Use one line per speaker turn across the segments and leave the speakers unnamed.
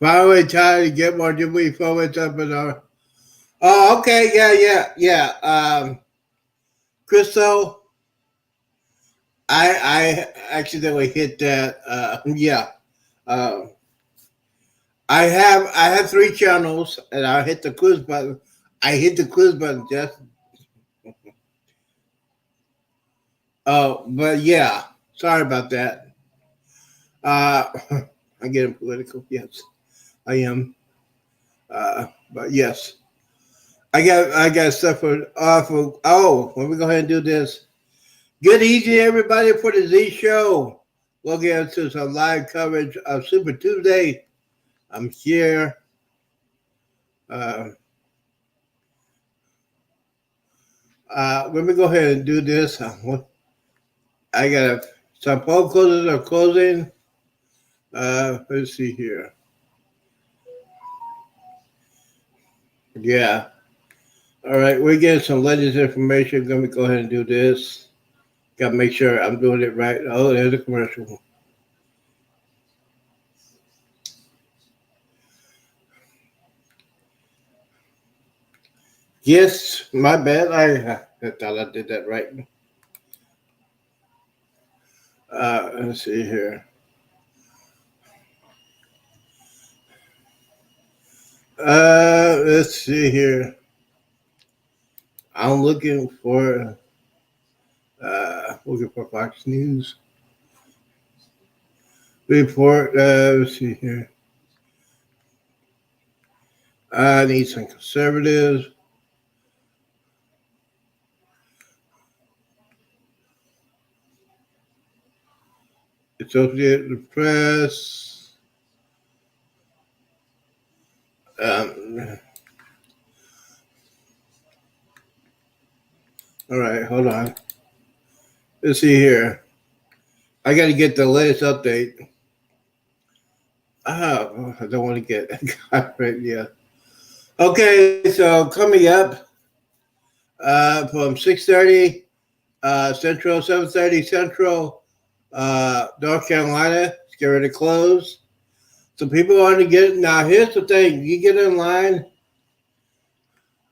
Finally trying to get more debris forwards up in our. Oh, okay, yeah. Crystal, I accidentally hit that. Yeah. Uh, I have three channels, and I hit the quiz button. I hit the quiz button just. Oh, but yeah. Sorry about that. Uh, I'm getting political. Yes, I am. But yes, I got stuff for awful. Oh, let me go ahead and do this. Good evening, everybody, for the Z Show. We'll get into some live coverage of Super Tuesday. I'm here. Uh, let me go ahead and do this. I got some poll closers are closing. Let's see here. Yeah. All right, we're getting some Legends information. Let me go ahead and do this. Got to make sure I'm doing it right. Oh, there's a commercial. Yes, my bad. I thought I did that right. Let's see here. Let's see here. I'm looking for Fox News report. Let's see here. I need some conservatives. Associated Press. Um, all right, hold on. Let's see here. I got to get the latest update. I don't want to get right. Yeah. Okay, so coming up from 6:30 Central, 7:30 Central, North Carolina. It's getting ready to close. So people want to get now. Here's the thing: you get in line.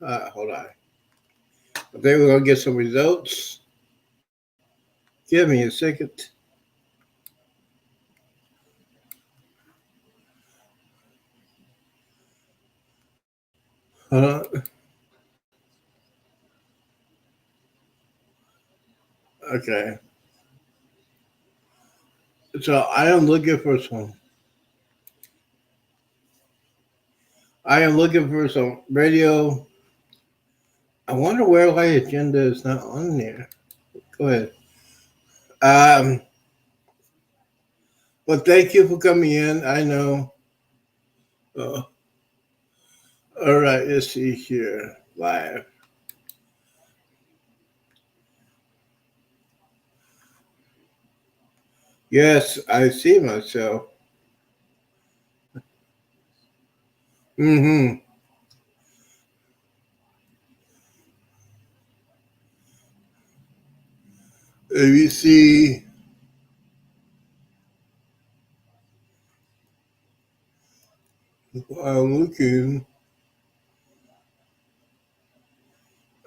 Hold on. I think we're gonna get some results. Give me a second. Okay. So I am looking for some. I am looking for some radio. I wonder where my agenda is not on there. Go ahead. Um, well, thank you for coming in. I know. Uh, all right, let's see here. Live. Yes, I see myself. Mm-hmm. ABC. I'm looking.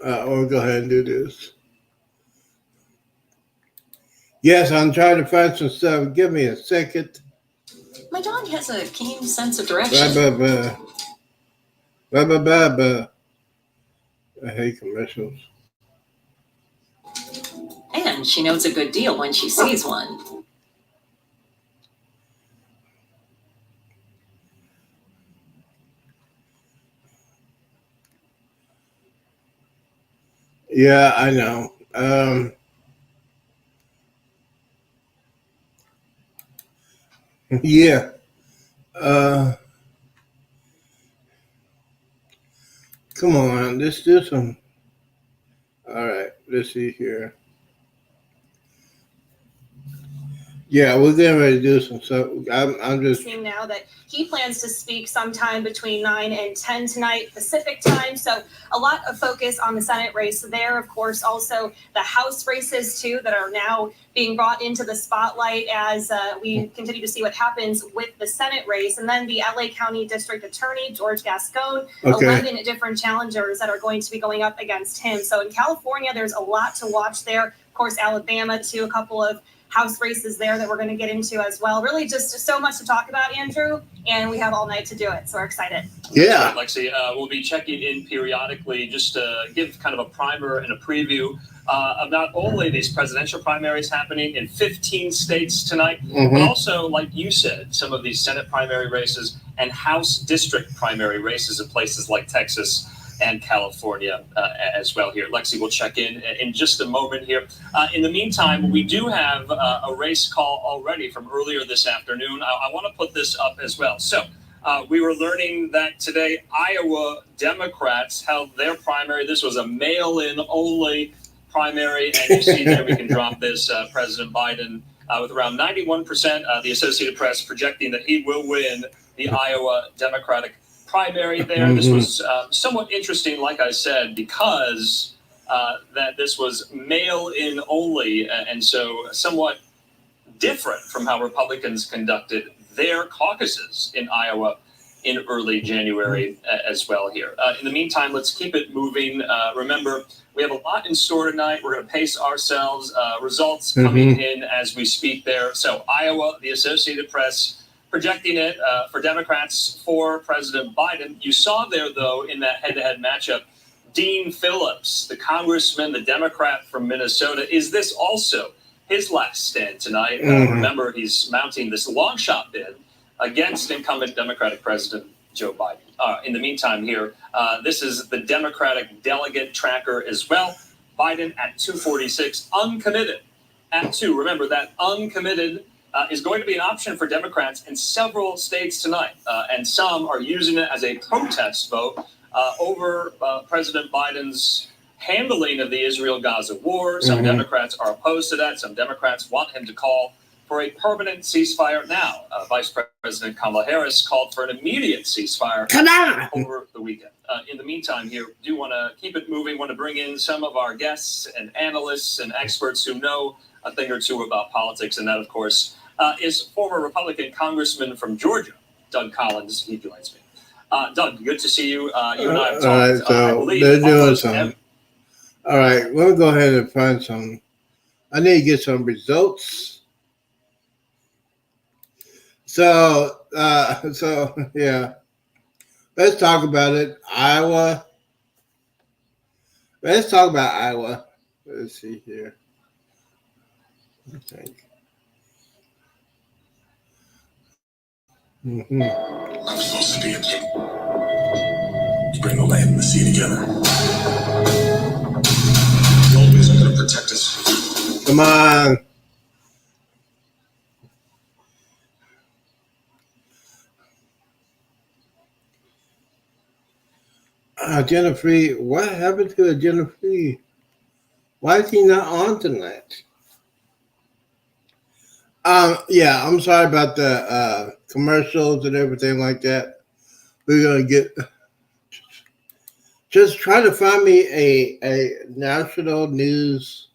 I'll go ahead and do this. Yes, I'm trying to find some stuff. Give me a second.
My dog has a keen sense of direction.
I hate commercials.
And she knows a good deal when she sees one.
Yeah, I know. Yeah. Uh, come on. Let's do some. All right. Let's see here. Yeah, we're getting ready to do some stuff. I'm just.
Seeing now that he plans to speak sometime between 9 and 10 tonight Pacific time. So a lot of focus on the Senate race there. Of course, also the House races too that are now being brought into the spotlight as we continue to see what happens with the Senate race. And then the LA County District Attorney, George Gascon,
Okay.
11 different challengers that are going to be going up against him. So in California, there's a lot to watch there. Of course, Alabama too, a couple of House races there that we're going to get into as well. Really just so much to talk about, Andrew, and we have all night to do it. So we're excited.
Yeah.
Lexi, we'll be checking in periodically just to give kind of a primer and a preview of not only these presidential primaries happening in 15 states tonight, but
Mm-hmm.
also, like you said, some of these Senate primary races and House district primary races in places like Texas and California as well here. Lexi will check in just a moment here. In the meantime, we do have a race call already from earlier this afternoon. I want to put this up as well. So we were learning that today Iowa Democrats held their primary. This was a mail-in only primary. And you see there, we can drop this, President Biden with around 91%. The Associated Press projecting that he will win the Iowa Democratic primary there. This was somewhat interesting, like I said, because that this was mail-in only, and so somewhat different from how Republicans conducted their caucuses in Iowa in early January as well here. In the meantime, let's keep it moving. Remember, we have a lot in store tonight. We're going to pace ourselves. Results coming in as we speak there. So Iowa, the Associated Press, projecting it for Democrats for President Biden. You saw there, though, in that head-to-head matchup, Dean Phillips, the congressman, the Democrat from Minnesota. Is this also his last stand tonight? Remember, he's mounting this long shot bid against incumbent Democratic President Joe Biden. In the meantime here, this is the Democratic delegate tracker as well. Biden at 246, uncommitted at 2. Remember, that uncommitted is going to be an option for Democrats in several states tonight. And some are using it as a protest vote over President Biden's handling of the Israel-Gaza war. Some Democrats are opposed to that. Some Democrats want him to call for a permanent ceasefire now. Vice President Kamala Harris called for an immediate ceasefire over the weekend. In the meantime here, do want to keep it moving, want to bring in some of our guests and analysts and experts who know a thing or two about politics, and that, of course, is former Republican Congressman from Georgia, Doug Collins. He joins me. Doug, good to see you. You and I have talked.
All right, so they're doing something. All right, we'll go ahead and find some. I need to get some results. So yeah, let's talk about it. Iowa. Let's talk about Iowa. Let's see here. I think.
I'm supposed to be a king. Bring the land and the sea together. You always are going to protect us.
Come on. Agenda Free. What happened to Agenda Free? Why is he not on tonight? Yeah, I'm sorry about the commercials and everything like that. We're gonna get. Just try to find me a national news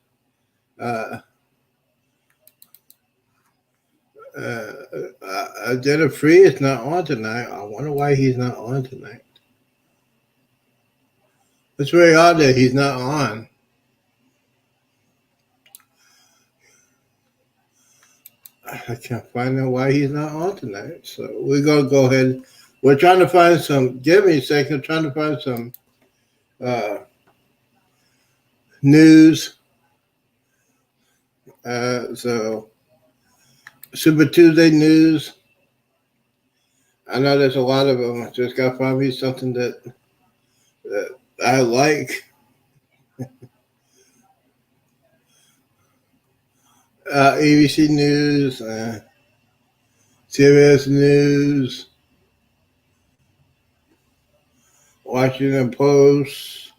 Agenda Free is not on tonight. I wonder why he's not on tonight. It's very odd that he's not on. I can't find out why he's not on tonight. So we're going to go ahead. We're trying to find some, give me a second, I'm trying to find some news. So Super Tuesday news. I know there's a lot of them. I just got to find me something that I like. ABC News, CBS News, Washington Post.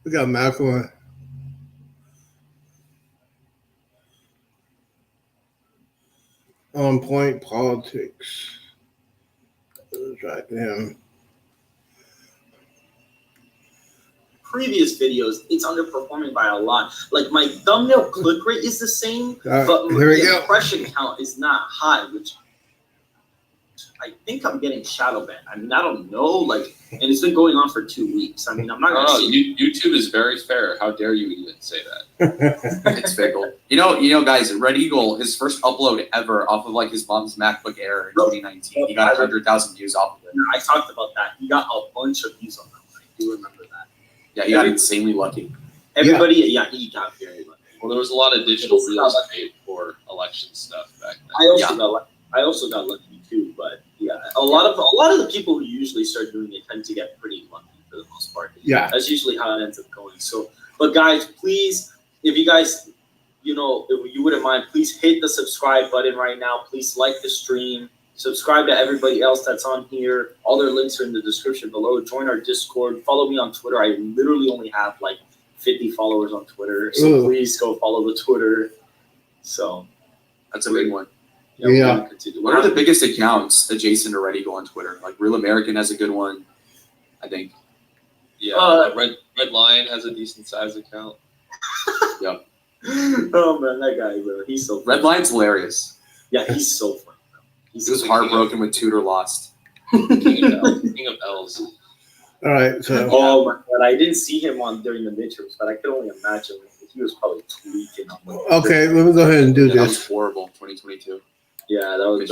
We got Malcolm. On Point Politics. Let's write him.
Previous videos, it's underperforming by a lot. Like my thumbnail click rate is the same, but
Here we
the
go.
impression count is not high, which I think I'm getting shadow banned. I mean, I don't know, like, and it's been going on for 2 weeks. I mean, I'm not gonna
No,
see.
YouTube is very fair. How dare you even say that?
It's fickle. You know, guys, Red Eagle, his first upload ever off of like his mom's MacBook Air in 2019. He got 100,000 views off of it.
I talked about that. He got a bunch of views on that one. I do remember that.
Yeah, he got insanely lucky.
Everybody, yeah, he got very lucky.
Well, there was a lot of digital real estate for election stuff back then.
I also got lucky too, but yeah, a lot of the people who usually start doing it tend to get pretty lucky for the most part.
Yeah.
That's usually how it ends up going. So, but guys, please, if you guys, if you wouldn't mind, please hit the subscribe button right now. Please like the stream. Subscribe to everybody else that's on here. All their links are in the description below. Join our Discord. Follow me on Twitter. I literally only have like 50 followers on Twitter. So
Ooh.
please go follow the Twitter. So
That's a big one.
we're
Yeah.
gonna continue.
What are the biggest accounts adjacent to Red Eagle on Twitter? Like Real American has a good one, I think.
Yeah, Red Lion has a decent size account.
Oh man, that guy, bro. He's so funny.
Red Lion's hilarious.
Yeah, he's so funny, bro. He's
He was
so
heartbroken when Tudor lost.
King of L's.
All right. So
Oh my god, I didn't see him on during the midterms, but I could only imagine he was probably tweaking on the
okay, let me go ahead and do
That was
this.
horrible, 2022.
Yeah, that was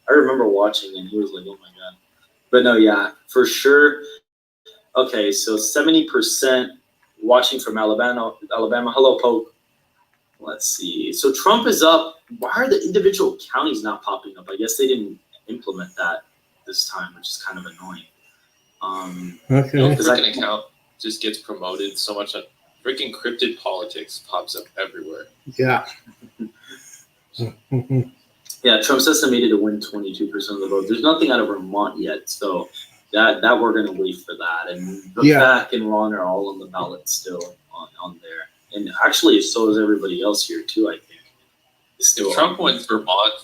I remember watching and he was like, oh my god. But no, yeah, for sure. Okay, so 70% watching from Alabama. Hello, Pope. Let's see. So Trump is up. Why are the individual counties not popping up? I guess they didn't implement that this time, which is kind of annoying.
No
Okay.
freaking account just gets promoted so much. Freaking cryptid politics pops up everywhere.
Yeah.
Yeah, Trump's estimated to win 22% of the vote. There's nothing out of Vermont yet, so that we're gonna wait for that. And Vivek and Ron are all on the ballot still on there, and actually so is everybody else here too. I think. It's still
If Trump wins Vermont,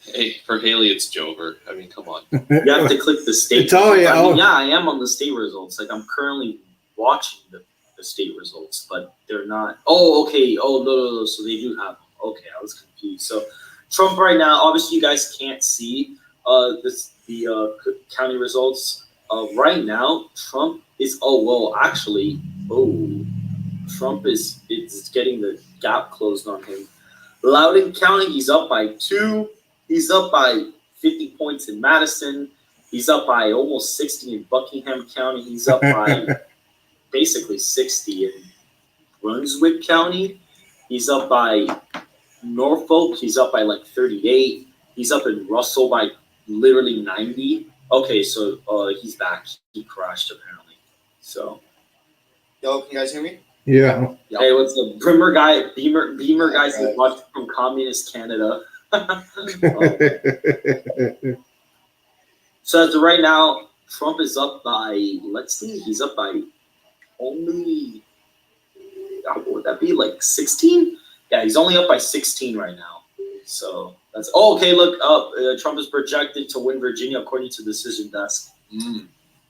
hey, for Haley it's Jover. I mean, come on.
You have to click the state.
It's all- yeah,
I mean,
all-
yeah, I am on the state results. Like I'm currently watching the state results, but they're not. Oh, okay. Oh, no. So they do have them. Okay, I was confused. So Trump right now, obviously you guys can't see the county results. Right now, Trump is. Trump is getting the gap closed on him. Loudoun County, he's up by 2. He's up by 50 points in Madison. He's up by almost 60 in Buckingham County. He's up by basically 60 in Brunswick County. He's up by Norfolk. He's up by like 38. He's up in Russell by literally 90. Okay, so he's back. He crashed apparently. So
Yo, can you guys hear me?
Yeah.
hey, what's the Beamer guy? Beamer guys that watch from communist Canada. So as of right now, Trump is up by, let's see, he's up by only, what would that be, like 16? Yeah, he's only up by 16 right now. So that's, okay, look up. Trump is projected to win Virginia according to Decision Desk.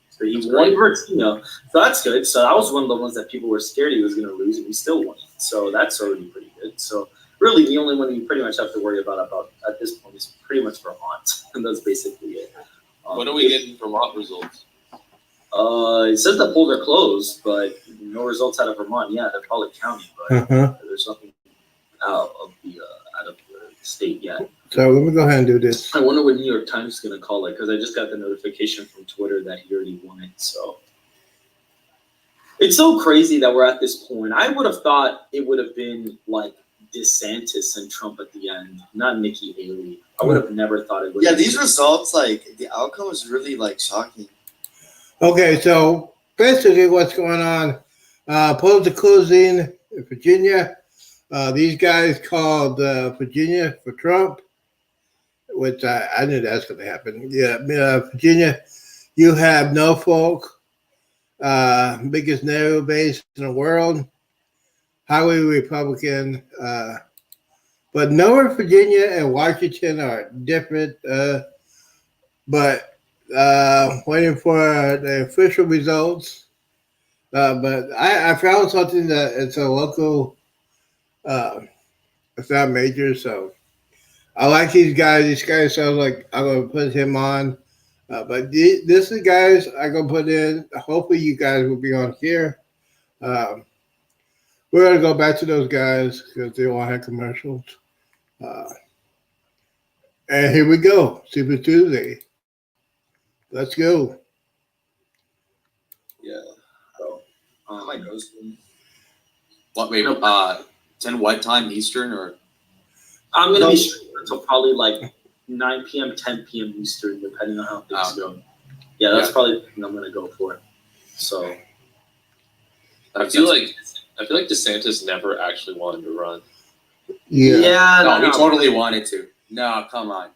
So he won Virginia. So that's good. So that was one of the ones that people were scared he was going to lose, and he still won it. So that's already pretty good. So really, the only one you pretty much have to worry about at this point is pretty much Vermont. And that's basically it.
When are we getting Vermont results?
It says the polls are closed, but no results out of Vermont. Yeah, they're probably counting, but there's nothing out of the state yet.
So let me go ahead and do this.
I wonder what New York Times is going to call it, because I just got the notification from Twitter that he already won it. So it's so crazy that we're at this point. I would have thought it would have been like DeSantis and Trump at the end, not Nikki Haley. I would have never thought it would.
Yeah, these results, like the outcome was really like shocking.
Okay, so basically what's going on, polls are closing in Virginia. These guys called Virginia for Trump, which I knew that's going to happen. Yeah, Virginia, you have Norfolk, biggest narrow base in the world, highly Republican But Northern Virginia and Washington are different. But waiting for the official results. But I found something that it's a local. It's not major, so I like these guys. These guys sound like I'm gonna put him on. But this is guys I'm gonna put in. Hopefully, you guys will be on here. We're gonna go back to those guys because they all have commercials. And here we go, Super Tuesday. Let's go.
Yeah.
So,
I might go soon.
What? Wait. 10 what time Eastern or?
I'm gonna be streaming until probably like 9 p.m., 10 p.m. Eastern, depending on how things go. Yeah, that's probably the thing I'm gonna go for. So
I feel like DeSantis never actually wanted to run.
Yeah.
No, he totally wanted to. No, come on.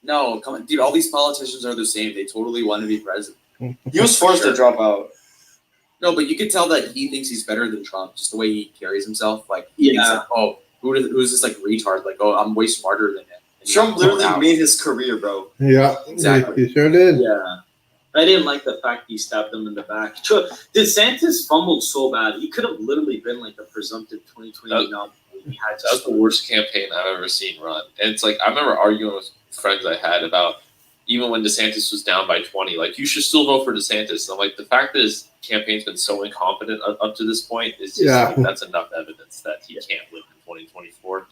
No, come on, dude. All these politicians are the same. They totally want to be president.
He was forced to drop out.
No, but you can tell that he thinks he's better than Trump, just the way he carries himself. Like,
Yeah.
he's like, oh, who's this like retard? Like, oh, I'm way smarter than him. And
Trump
he's
literally
out.
made his career, bro.
Yeah,
Exactly.
he sure did.
yeah. I didn't like the fact he stabbed him in the back. DeSantis fumbled so bad. He could have literally been like the presumptive 2020 nominee. He had to
That was the worst campaign I've ever seen run. And it's like I remember arguing with friends I had about even when DeSantis was down by 20, like you should still vote for DeSantis. And I'm like, the fact that his campaign's been so incompetent up to this point is just like, that's enough evidence that he can't win in 2024.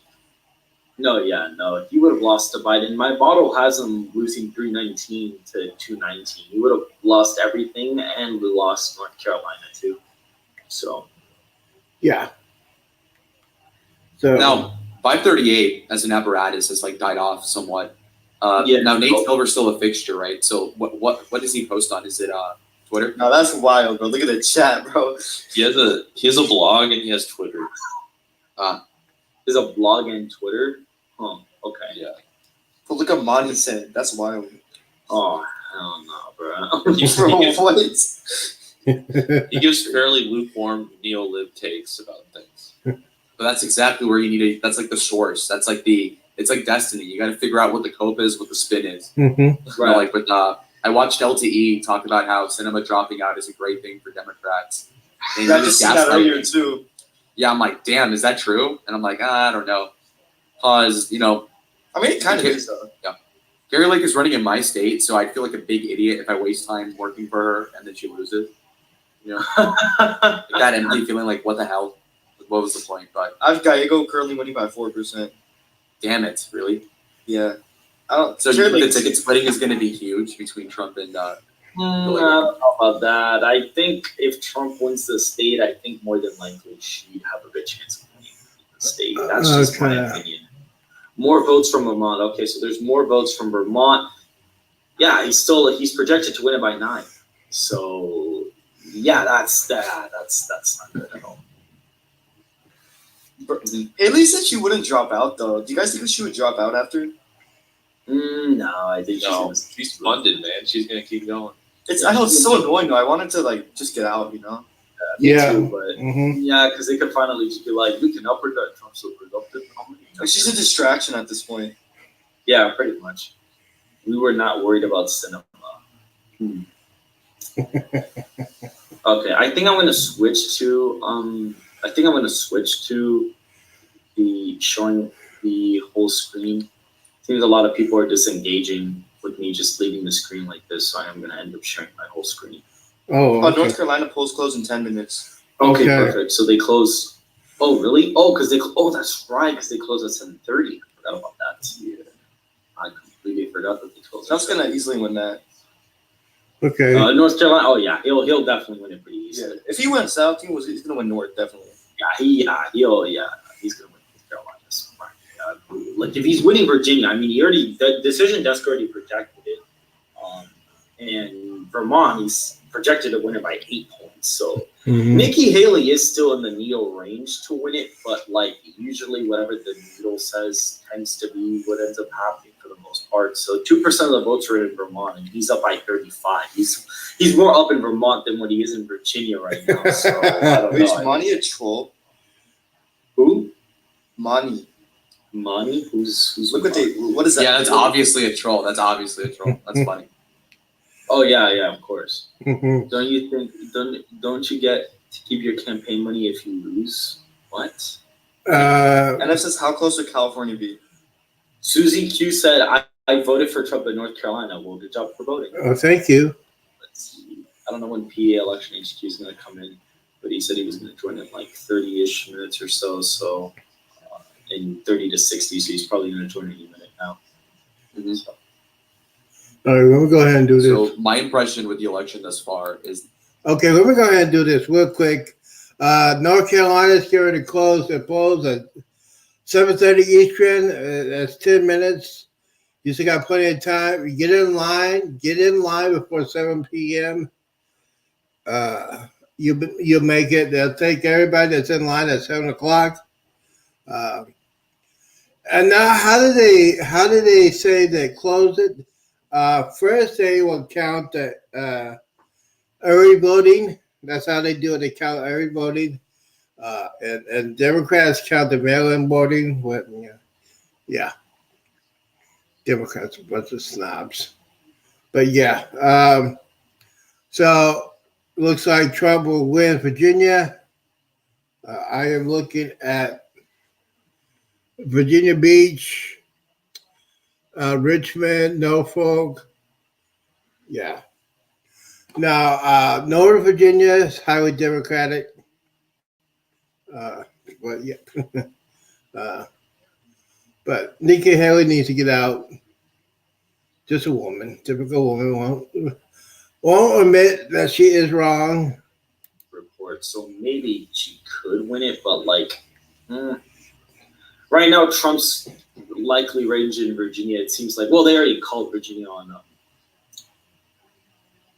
No, he would have lost to Biden. My bottle has him losing 319 to 219. He would have lost everything, and we lost North Carolina too. So
Yeah. So
Now, 538 as an apparatus has like died off somewhat.
Yeah.
Now Nate Silver's still a fixture, right? So what does he post on? Is it Twitter?
No, that's wild, bro. Look at the chat, bro.
He has a blog and he has Twitter.
there's a blog and Twitter. Oh, okay.
Yeah.
But look at Monty said. That's wild.
Oh, hell no, bro.
Bro, what?
He gives fairly lukewarm neo-lib takes about things.
But that's exactly where you need that's like the source. That's like it's like destiny. You got to figure out what the cope is, what the spin is.
mhm.
You know, like with I watched LTE talk about how cinema dropping out is a great thing for Democrats. And
I
he
just
just
seen that
gaslighted
earlier
me.
too.
Yeah, I'm like, damn, is that true? And I'm like, I don't know. Cause you know,
I mean, it kind of is though.
Gary Lake is running in my state, so I feel like a big idiot if I waste time working for her and then she loses. You know, like that empty feeling like, what the hell? What was the point? But
I've Gallego currently winning by 4%.
damn it, really?
Yeah. I don't.
So you
Currently-
think the ticket splitting is going to be huge between Trump and
I don't know about that. I think if Trump wins the state, I think more than likely she'd have a good chance of winning the state. That's just my
Okay.
opinion. More votes from Vermont. Okay, so there's more votes from Vermont. Yeah, he's projected to win it by 9. So yeah, that's not good at all.
Haley said she wouldn't drop out though. Do you guys think she would drop out after?
No, I think
No,
she's
she's funded, man. She's gonna keep going.
I know it's so annoying though. I wanted to like just get out, you know.
Yeah.
too, but
Mhm.
yeah, because they could finally just be like, we can upward that Trump's so productive.
Like, she's a distraction at this point.
Yeah, pretty much. We were not worried about cinema. Okay, I think I'm gonna switch to the showing the whole screen. Seems a lot of people are disengaging with me just leaving the screen like this, so I am gonna end up sharing my whole screen.
Oh, okay.
North Carolina polls close in 10 minutes.
Okay,
Okay.
perfect. So they close. Oh, really? Oh, that's right. Because they close at 7:30. I forgot about that. Yeah, I completely forgot that they close.
Trump's gonna easily win that.
Okay.
North Carolina. Oh yeah, he'll definitely win it pretty
Yeah.
easily.
If he wins South, he's gonna win North definitely.
He's gonna win North Carolina. So, like if he's winning Virginia, I mean, the decision desk already projected it. And Vermont, he's projected to win it by 8 points. So
Mhm.
Nikki Haley is still in the needle range to win it, but like usually whatever the needle says tends to be what ends up happening for the most part. So 2% of the votes are in Vermont, and he's up by 35. He's more up in Vermont than what he is in Virginia right now. So I don't
Wait, is
know.
Monty a troll?
Who?
Monty.
Monty, who's
Look what what is that?
Yeah, that's obviously a troll. That's obviously a troll. That's funny.
Oh yeah, of course.
Mhm.
Don't you think? Don't you get to keep your campaign money if you lose? What?
And it says, how close would California be?
Susie Q said, I voted for Trump in North Carolina. Well, good job for voting.
Oh, thank you.
Let's see. I don't know when PA election HQ is going to come in, but he said he was going to join in like 30-ish minutes or so. So in 30 to 60, so he's probably going to join any minute now.
Mhm.
So,
All right, let me go ahead and do this.
So my impression with the election thus far is
Okay, let me go ahead and do this real quick. North Carolina's going to close the polls at 7:30 Eastern. That's 10 minutes. You still got plenty of time. You get in line. Get in line before 7 p.m. You'll make it. They'll take everybody that's in line at 7 o'clock. And now, how do they say they close it? First, they will count the early voting. That's how they do it. They count early voting. And Democrats count the mail-in voting. Yeah. Democrats are a bunch of snobs. But yeah. So looks like Trump will win Virginia. I am looking at Virginia Beach, Richmond, Norfolk. Yeah. Now, Northern Virginia is highly Democratic. But yeah. But Nikki Haley needs to get out. Just a woman, typical woman, won't admit that she is wrong.
report. So maybe she could win it, but like right now, Trump's likely range in Virginia. It seems like they already called Virginia on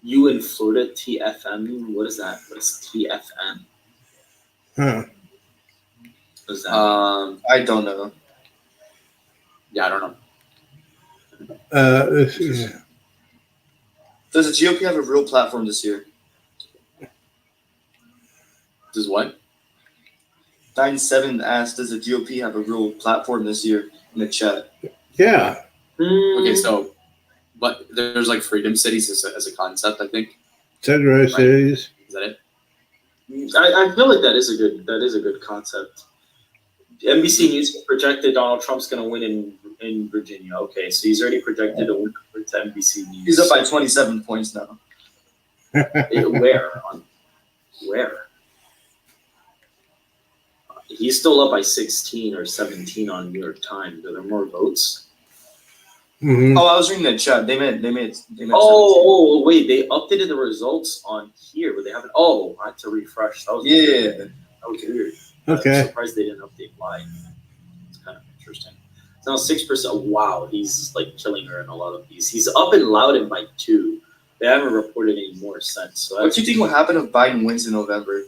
you in Florida TFM. What is that? What is TFM?
Huh.
What is that?
I don't know.
yeah, I don't know.
Let's see.
Does the GOP have a real platform this year?
Does what?
9-7 asked, does the GOP have a real platform this year in the chat?
Yeah.
Okay, so but there's like freedom cities as a concept, I think.
Federal cities.
Is that it?
I feel like that is a good concept. NBC News projected Donald Trump's going to win in Virginia. Okay, so he's already projected a win to NBC News.
He's up by 27 points now.
Where? He's still up by 16 or 17 on New York Times. Are there more votes?
Mm-hmm.
Oh, I was reading the chat. They meant 17.
Oh, wait, they updated the results on here, but they haven't. Oh, I had to refresh. That was weird. That was weird.
Okay.
I'm surprised they didn't update live. It's kind of interesting. It's now 6%. Wow, he's like killing her in a lot of these. He's up in Loudoun by 2. They haven't reported any more since. So
What do you think will happen if Biden wins in November?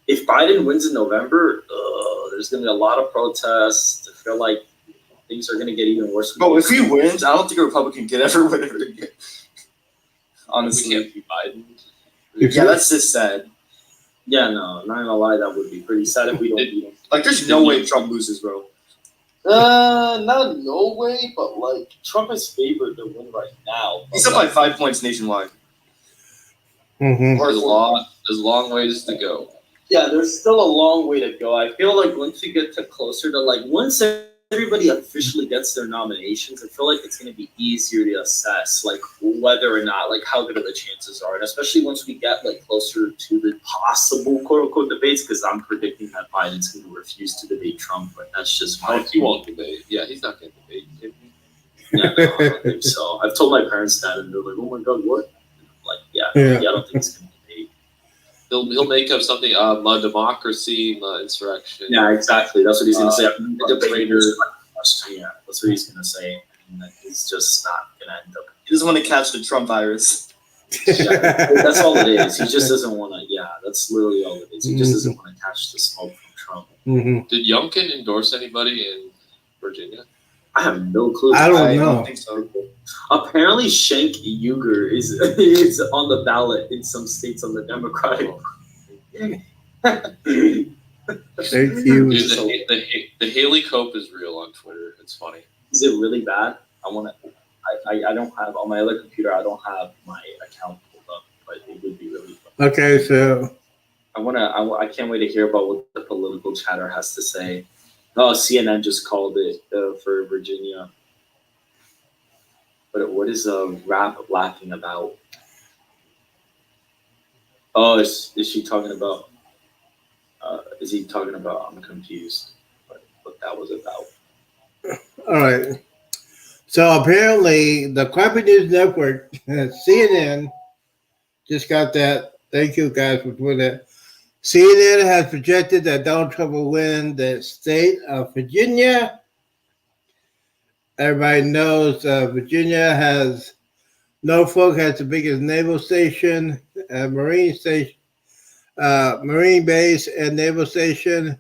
if Biden wins in November, there's going to be a lot of protests. I feel like things are going to get even worse.
Bro, if he wins, I don't think a Republican can ever win it again. Honestly.
We can't be Biden.
Yeah, that's just sad.
Yeah, no, not gonna lie, that would be pretty sad if we don't beat him.
Like, there's no way Trump loses, bro.
Not no way, but like Trump is favored to win right now.
He's up by 5 points nationwide.
Mm-hmm.
There's long ways to go.
Yeah, there's still a long way to go. I feel like once we get to closer to once everybody officially gets their nominations, I feel like it's going to be easier to assess whether or not how good of the chances are, and especially once we get closer to the possible quote unquote debates, because I'm predicting that Biden's going to refuse to debate Trump, but that's just my
He won't debate. Yeah, he's not going to debate.
Yeah, no, I don't think so. I've told my parents that, and they're like, "Oh my god, what?" Yeah, I don't think he's going to debate.
He'll make up something. My democracy, my insurrection.
Yeah, exactly. That's what he's going to say.
the traitor.
Yeah, that's what he's going to say, and then he's just not going to end up.
He doesn't want to catch the Trump virus.
Yeah, that's all it is. He just doesn't want to. Yeah, that's literally all it is. He just doesn't want to catch the smoke from Trump.
Mm-hmm.
Did Youngkin endorse anybody in Virginia?
I have no clue.
I don't
I
know.
don't think so.
Apparently, Cenk Uygur is on the ballot in some states on the Democratic.
Thank you.
Dude, the Haley Cope is real on Twitter. It's funny.
Is it really bad? I don't have on my other computer. I don't have my account pulled up, but it would be really fun.
Okay, so
I can't wait to hear about what the political chatter has to say. Oh, CNN just called it for Virginia. But what is Rap laughing about? Oh, is she talking about? Is he talking about? I'm confused. What that was about.
all right. So apparently, the Crappy News Network, CNN, just got that. Thank you guys for doing that. CNN has projected that Donald Trump will win the state of Virginia. Everybody knows Virginia has Norfolk has the biggest naval station, marine station, marine base, and naval station.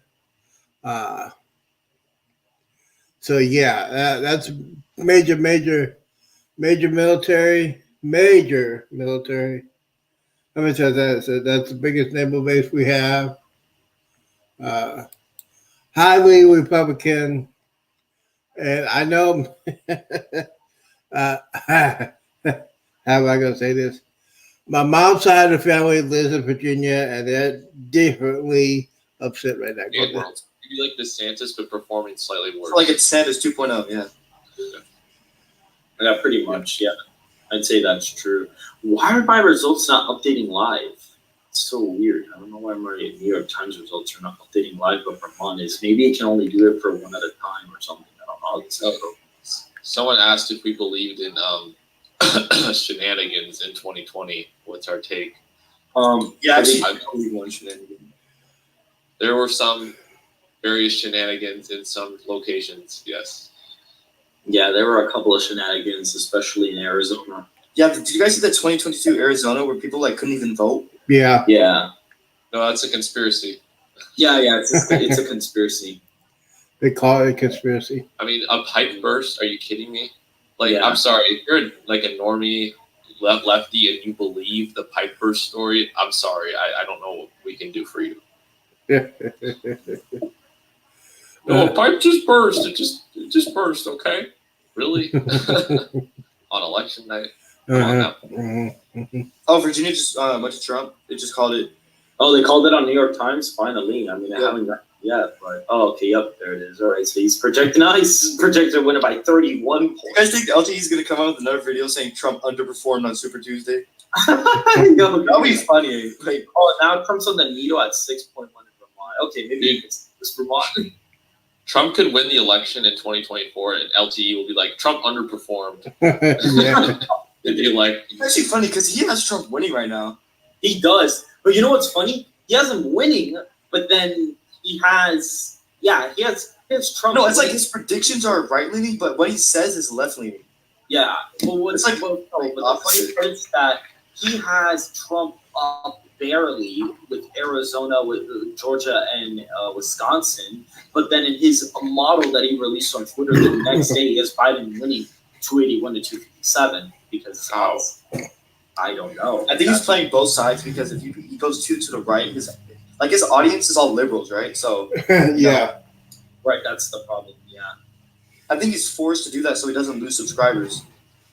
So yeah, that's major military. How much is that? So that's the biggest naval base we have. Highly Republican, and I know. How am I going to say this? My mom's side of the family lives in Virginia, and they're differently upset right now.
Maybe like DeSantis, but performing slightly worse.
Like it's Sanders 2.0, yeah.
Yeah, pretty much. Yeah, I'd say that's true. Why are my results not updating live? It's so weird. I don't know why my New York Times results are not updating live, but Vermont is. Maybe it can only do it for one at a time or something. I don't know.
Someone asked if we believed in shenanigans in 2020. What's our take?
Yeah, actually,
I
believe one shenanigan.
There were some various shenanigans in some locations. Yes.
Yeah, there were a couple of shenanigans, especially in Arizona.
Yeah, did you guys see that 2022 Arizona where people like couldn't even vote?
Yeah.
Yeah.
No, that's a conspiracy.
Yeah, it's a conspiracy.
They call it a conspiracy.
I mean, a pipe burst? Are you kidding me? Like,
Yeah.
I'm sorry, if you're like a normie lefty and you believe the pipe burst story, I'm sorry, I don't know what we can do for you. No, a pipe just burst. It just burst. Okay, really? On election night. Come on now.
Oh, Virginia just went to Trump. They just called it.
Oh, they called it on New York Times? Finally. I mean, I
Yeah.
haven't got yet, but okay, yep, there it is. All right, so he's projecting to win it by 31
You
points.
guys think the LTE is gonna come out with another video saying Trump underperformed on Super Tuesday?
Yo,
That'll be funny. Like,
oh, now Trump's on the needle at 6.1 in Vermont. Okay, maybe it's Vermont.
Trump could win the election in 2024, and LTE will be like, Trump underperformed.
Yeah.
It'd be like,
it's actually funny because he has Trump winning right now.
He does. But you know what's funny? He has him winning, but then he has Trump.
No, it's like
winning.
his predictions are right leaning, but what he says is left leaning.
Yeah. Well, what's
It's like
but the funny
opposite.
part is that he has Trump up barely with Arizona, with Georgia, and Wisconsin. But then in his model that he released on Twitter the next day, he has Biden winning 281 to 257 because
How?
I don't know.
I think he's playing both sides because if he goes too to the right, his audience is all liberals, right? So
Yeah.
Right, that's the problem. Yeah.
I think he's forced to do that so he doesn't lose subscribers.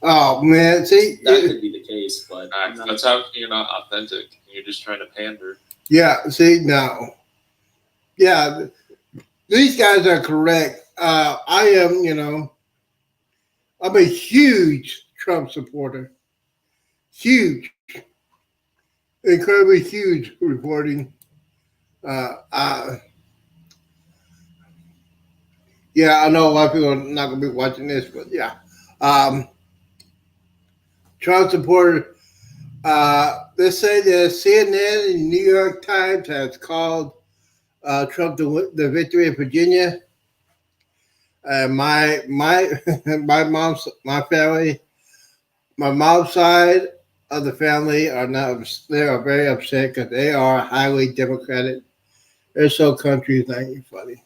Oh man, see,
That could be the case, but
that's how you're not authentic. You're just trying to pander.
yeah, see now, yeah, these guys are correct. I am, I'm a huge Trump supporter, huge, incredibly huge reporting. Yeah, I know a lot of people are not going to be watching this, but yeah. Trump supporter. They say that CNN and New York Times has called Trump the victory in Virginia. My mom's side of the family they are very upset because they are highly Democratic. They're so country, it's not even funny.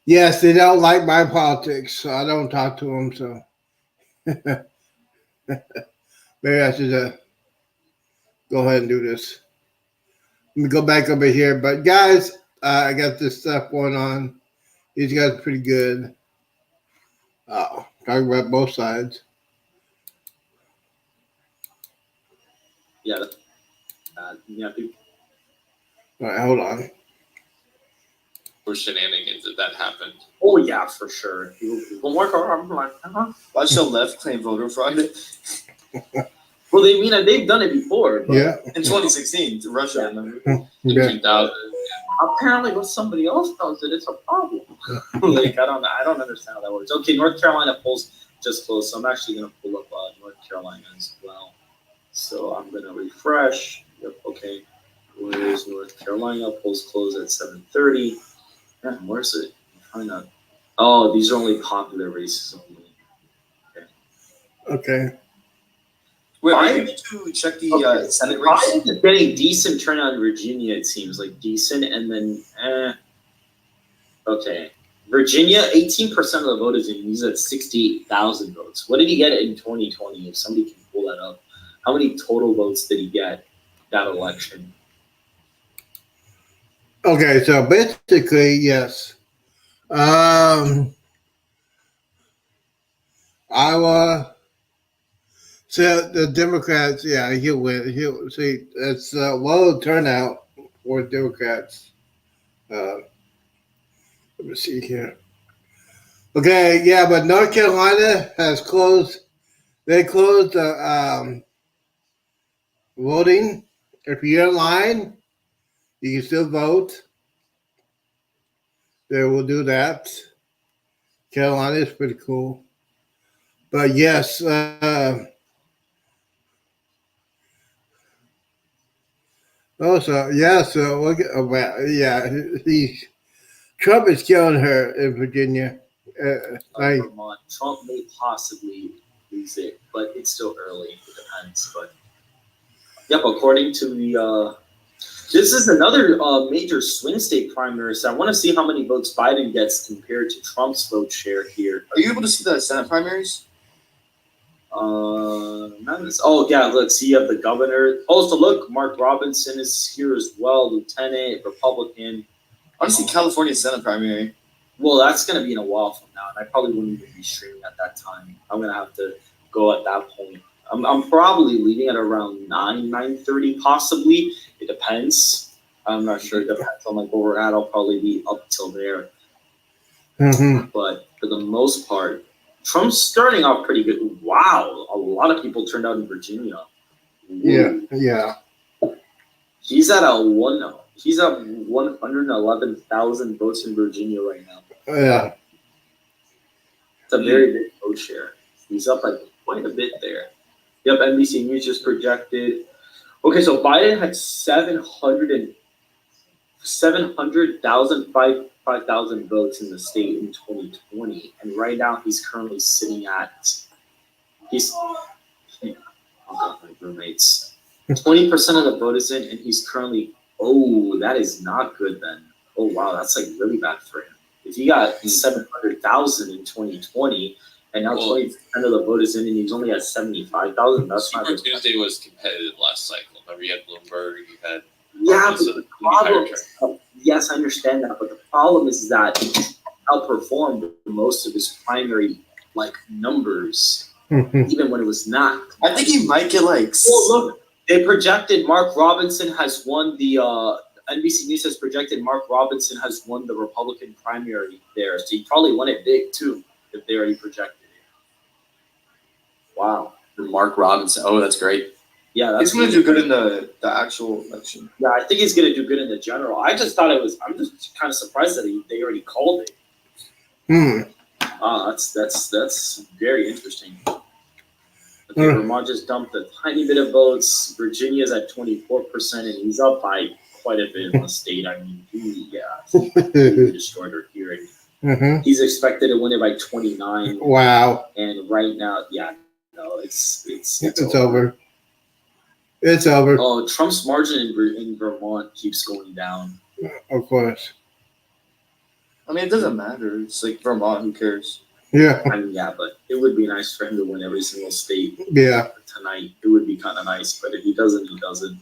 Yes, they don't like my politics, so I don't talk to them. So maybe I should go ahead and do this. Let me go back over here. But guys, I got this stuff going on. These guys are pretty good. Talking about both sides.
Yeah. Yeah.
All right, hold on.
For shenanigans if that happened.
Oh yeah, for sure. People work hard. I'm like,
Watch the left claim voter fraud in
Well, they've done it before. But
Yeah.
2016 to Russia. Remember?
Yeah.
15,000.
apparently, when somebody else does it, it's a problem. Like I don't understand how that works. Okay, North Carolina polls just closed, so I'm actually gonna pull up North Carolina as well. So I'm gonna refresh. Yep. Okay. Where's North Carolina? Polls close at 7:30. Man, where's it? I'm trying to. Oh, these are only popular races only.
Okay.
Wait, are you
Biden-
able to check the
Okay.
Senate race?
Biden is getting decent turnout in Virginia. It seems like decent, and then okay, Virginia, 18% of the vote is in. He's at 68,000 votes. What did he get in 2020? If somebody can pull that up, how many total votes did he get that election?
Okay, so basically, yes. Iowa. So the Democrats, yeah, he'll win. He'll see. It's a low turnout for Democrats. Let me see here. Okay, yeah, but North Carolina has closed. They closed voting. If you're in line, you can still vote. They will do that. Carolina is pretty cool. But yes, also, yeah, so look at, well, yeah, Trump is killing her in Virginia. Like,
Vermont. Trump may possibly lose it, but it's still early. It depends. But yep, according to the this is another major swing state primary. So I want to see how many votes Biden gets compared to Trump's vote share here.
Are you able to see the Senate primaries?
Oh yeah, look, see you have the governor. Also, look, Mark Robinson is here as well, lieutenant, Republican.
I want to see California Senate primary.
Well, that's gonna be in a while from now, and I probably wouldn't even be streaming at that time. I'm gonna have to go at that point. I'm probably leaving at around 9:30, possibly. It depends. I'm not sure. It depends on like where we're at. I'll probably be up till there.
mhm.
But for the most part, Trump's starting off pretty good. Wow, a lot of people turned out in Virginia.
Yeah, yeah.
He's at 111,000 votes in Virginia right now.
Yeah.
It's a very big vote share. He's up like quite a bit there. Yep, NBC News just projected. Okay, so Biden had 5,000 votes in the state in 2020, and right now he's currently sitting at my roommates. 20% of the vote is in, and he's currently. Oh, that is not good then. Oh wow, that's like really bad for him. If he got 700,000 in 2020, and now 20% of the vote is in, and he's only at 75,000, that's not
Super
good.
Tuesday was competitive last cycle. Remember, you had Bloomberg, you had
Yeah, but
so
the
the entire
problem, yes, I understand that, but the problem is that he outperformed most of his primary like numbers,
Mhm.
even when it was not.
I think he might get like.
Well, look, they projected Mark Robinson has won the NBC News has projected Mark Robinson has won the Republican primary there, so he probably won it big too if they already projected it. Wow.
Mark Robinson. Oh, that's great.
Yeah, that's
He's going to do good in the actual election.
Yeah, I think he's gonna do good in the general. I just thought it was. I'm just kind of surprised that they already called it. That's very interesting. Okay, Vermont just dumped a tiny bit of votes. Virginia's at 24%, and he's up by quite a bit in the state. I mean, he destroyed her hearing.
Mhm.
He's expected to win it by 29,
Wow.
and right now, yeah, no, it's
It's over. It's over,
Oh, Trump's margin in Vermont keeps going down.
of course.
I mean, it doesn't matter. It's like Vermont. Who cares?
Yeah,
I mean, yeah, but it would be nice for him to win every single state
yeah.
tonight. It would be kind of nice, but if he doesn't, he doesn't.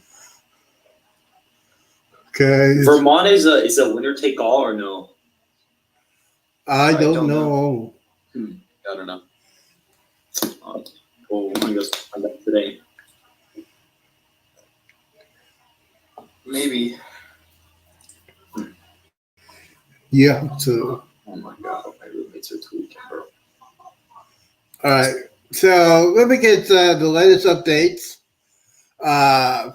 Okay.
Vermont is a winner take all or no?
I don't
don't
know.
I don't know.
Oh, I guess find out today.
Maybe.
Yeah. So,
Oh my god, my roommates are tweaking, bro.
all right. So let me get the latest updates.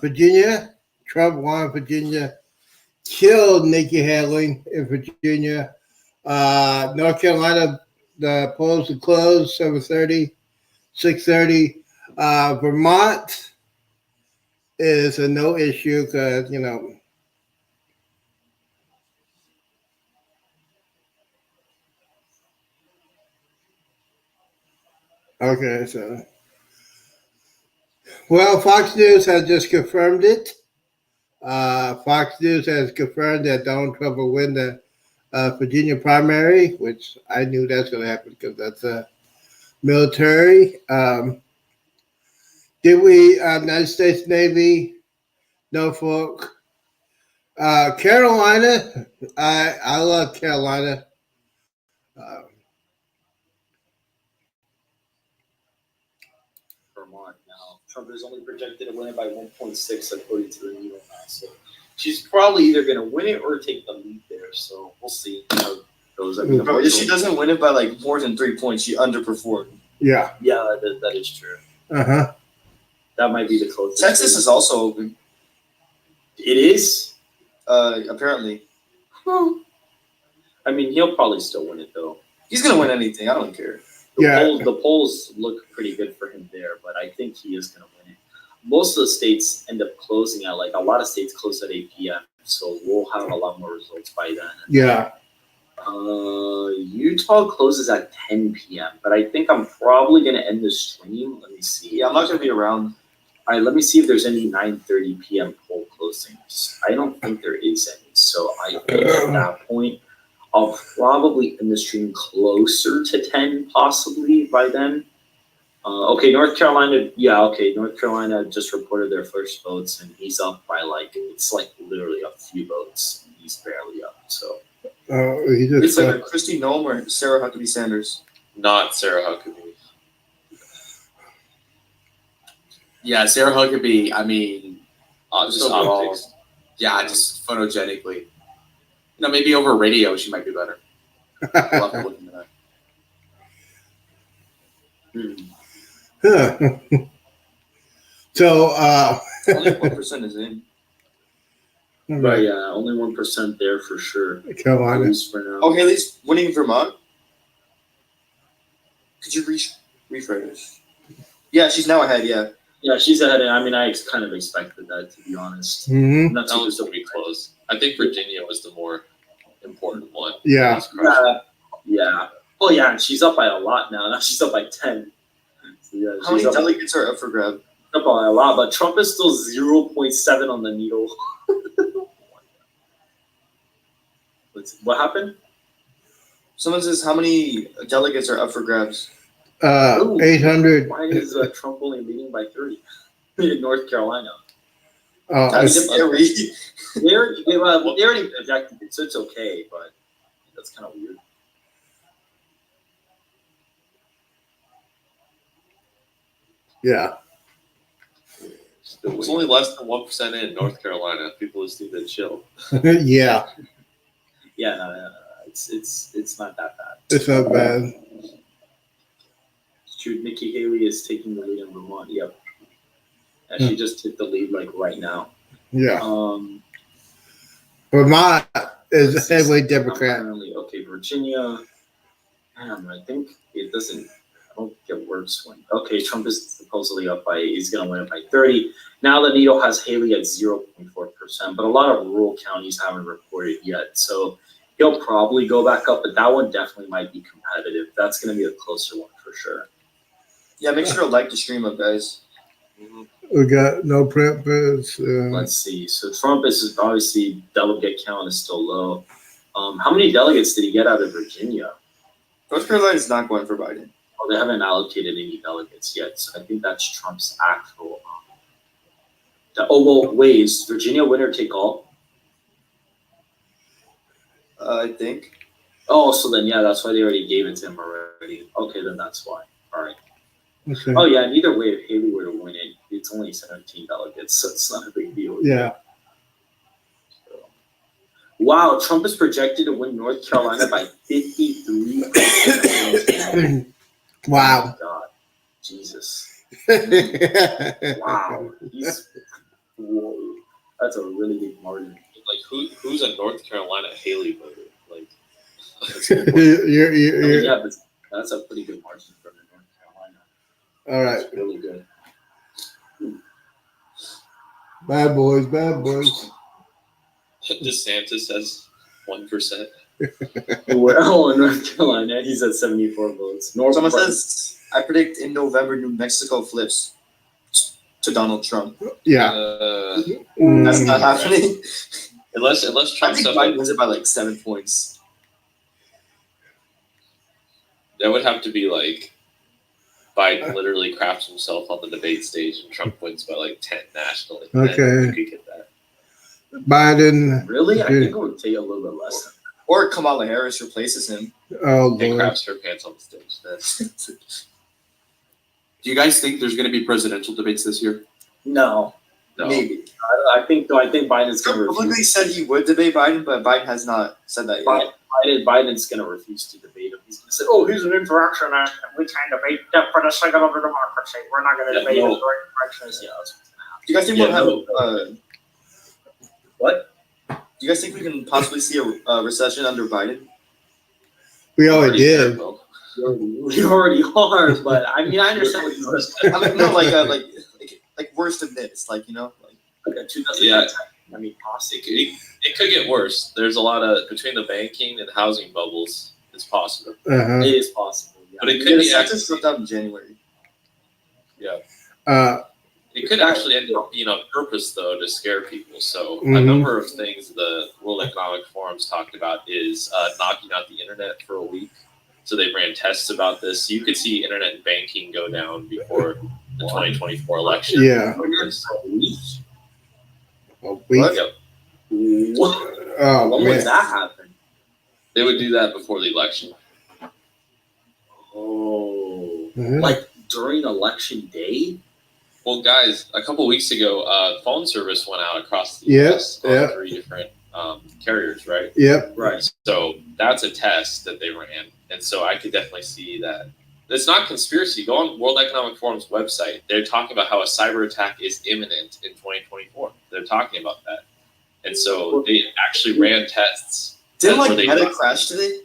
Virginia, Trump won Virginia, killed Nikki Haley in Virginia. North Carolina, the polls are closed 7:30, 6:30. Vermont is a no issue because, okay, so. Well, Fox News has just confirmed it. Fox News has confirmed that Donald Trump will win the Virginia primary, which I knew that's going to happen because that's military. Did we, United States Navy, Norfolk, Carolina? I love Carolina.
Vermont now. Trump is only projected to win it by 1.6 according to the needle now. So she's probably either going to win it or take the lead there. So we'll see how it goes. I mean,
Bro, if she doesn't win it by like more than 3 points, she underperformed.
Yeah.
yeah, that is true.
Uh-huh.
That might be the closest.
Texas is also open,
It is.
apparently.
I mean, he'll probably still win it though.
He's gonna win anything. I don't care.
The polls look pretty good for him there, but I think he is going to win it. Most of the states end up closing at a lot of states close at 8 p.m. So we'll have a lot more results by then.
Yeah.
Utah closes at 10 p.m. But I think I'm probably going to end the stream. Let me see.
Yeah, I'm not gonna be around.
All right, let me see if there's any 9:30 p.m. poll closings. I don't think there is any. So I think at that point, I'll probably end the stream closer to 10, possibly by then. Okay, North Carolina. Yeah, okay. North Carolina just reported their first votes, and he's up by it's literally a few votes. He's barely up. So
He just,
It's like a Kristi Noem or Sarah Huckabee Sanders.
Not Sarah Huckabee.
Yeah, Sarah Huckabee. I mean, just
Just
overall,
optics.
yeah, just photogenically. Maybe over radio she might be better. We'll have to look into that.
huh. So,
Only 1% is in.
But yeah, only 1% there for sure. At
Carolina.
least for now.
Oh, Haley's winning Vermont. Could you refresh? Yeah, she's now ahead. Yeah.
Yeah, she's ahead. I mean, I kind of expected that, to be honest.
Hmm.
Not
That
too
was going to be close. I think Virginia was the more important one.
Yeah.
Yeah. Oh yeah, and she's up by a lot now. Now she's up by 10. So, yeah,
How many
she's up,
delegates are up for grab?
up by a lot, but Trump is still 0.7 on the needle. What happened?
Someone says how many delegates are up for grabs?
800.
Why is Trump only leading by 30 in North Carolina?
That's
it's-
scary.
They already projected it, so it's okay, but that's kind of weird.
Yeah.
It's only less than 1% in North Carolina. People just need to chill.
Yeah.
Yeah, no, it's not that bad.
It's not bad.
It's true. Nikki Haley is taking the lead in Vermont. Yep. And she just took the lead right now.
Yeah.
Vermont
Vermont is heavily Democrat.
Apparently, okay, Virginia. I think it doesn't. I don't get worse when. Okay, Trump is supposedly up by. He's going to win it by 30. Now the needle has Haley at 0.4%, but a lot of rural counties haven't reported yet, so he'll probably go back up. But that one definitely might be competitive. That's going to be a closer one for sure.
Yeah, make sure to like the stream up, guys.
We got no preppers.
Let's see. So Trump is obviously delegate count is still low. How many delegates did he get out of Virginia?
North Carolina's not going for Biden.
Oh, they haven't allocated any delegates yet. So I think that's Trump's actual. Oh well, wait, is Virginia winner take all?
I think.
Oh, so then yeah, that's why they already gave it to him already. Okay, then that's why. All right.
Okay.
Oh yeah, and either way, if Haley were to win it, it's only 17 delegates, so it's not a big deal.
Yeah.
Wow, Trump is projected to win North Carolina by 53%.
Wow.
Oh my God, Jesus.
yeah.
Wow, whoa, that's a really big margin.
Like who's a North Carolina Haley voter? Like that's
Yeah, but that's a pretty good margin for North Carolina.
All right.
That's really good.
Bad boys. Bad boys.
DeSantis has 1%.
Well, in North Carolina, he's at 74 votes.
Someone says, I predict in November New Mexico flips to Donald Trump.
Yeah.
That's not happening.
Unless
I
Trump
think
stuff
Biden wins it by like 7 points.
that would have to be like Biden literally craps himself on the debate stage and Trump wins by like 10 nationally. Then
Okay.
you could get that.
Biden.
Really? I think it would take a little bit less than
Or Kamala Harris replaces him.
Oh,
And
Lord.
craps her pants on the stage. Then.
Do you guys think there's going to be presidential debates this year?
No,
No.
maybe. I think Biden's going
Trump
to
publicly
refuse.
said he would debate Biden, but Biden has not said that yet.
Biden's going to refuse to debate him. He's going to say, "Oh, he's an insurrectionist, and we can't debate that for the sake of the democracy. We're not going to
Yeah,
debate
no.
him for insurrectionists." Yeah, that's what's gonna happen.
Do you guys think
Yeah,
we'll have
What?
Do you guys think we can possibly see a recession under Biden?
We already
Pretty
did.
well.
We already are, but I mean, I understand what you're saying.
I mean, no, like worse than this, like
Like a 2010.
Yeah.
I mean, possibly.
It could get worse. There's a lot of between the banking and housing bubbles. It's possible,
Uh-huh.
It is possible. Yeah.
but it
the
could be
census
actually,
slipped out in January.
it could actually end up being on purpose though to scare people. So a
Mhm.
number of things the World Economic Forum's talked about is knocking out the internet for a week. So they ran tests about this. You could see internet and banking go down before the 2024 election.
Yeah.
A week?
A week.
Yep.
What?
Oh,
When would
man.
that happen?
They would do that before the election.
Oh,
Mhm.
like during election day?
Well, guys, a couple weeks ago, phone service went out across the
Yep,
US on
yep.
3 different carriers, right?
Yep.
Right.
So that's a test that they ran, and so I could definitely see that. It's not conspiracy. Go on World Economic Forum's website. They're talking about how a cyber attack is imminent in 2024. They're talking about that, and so they actually ran tests.
Didn't
where
like
they
Meta crash today?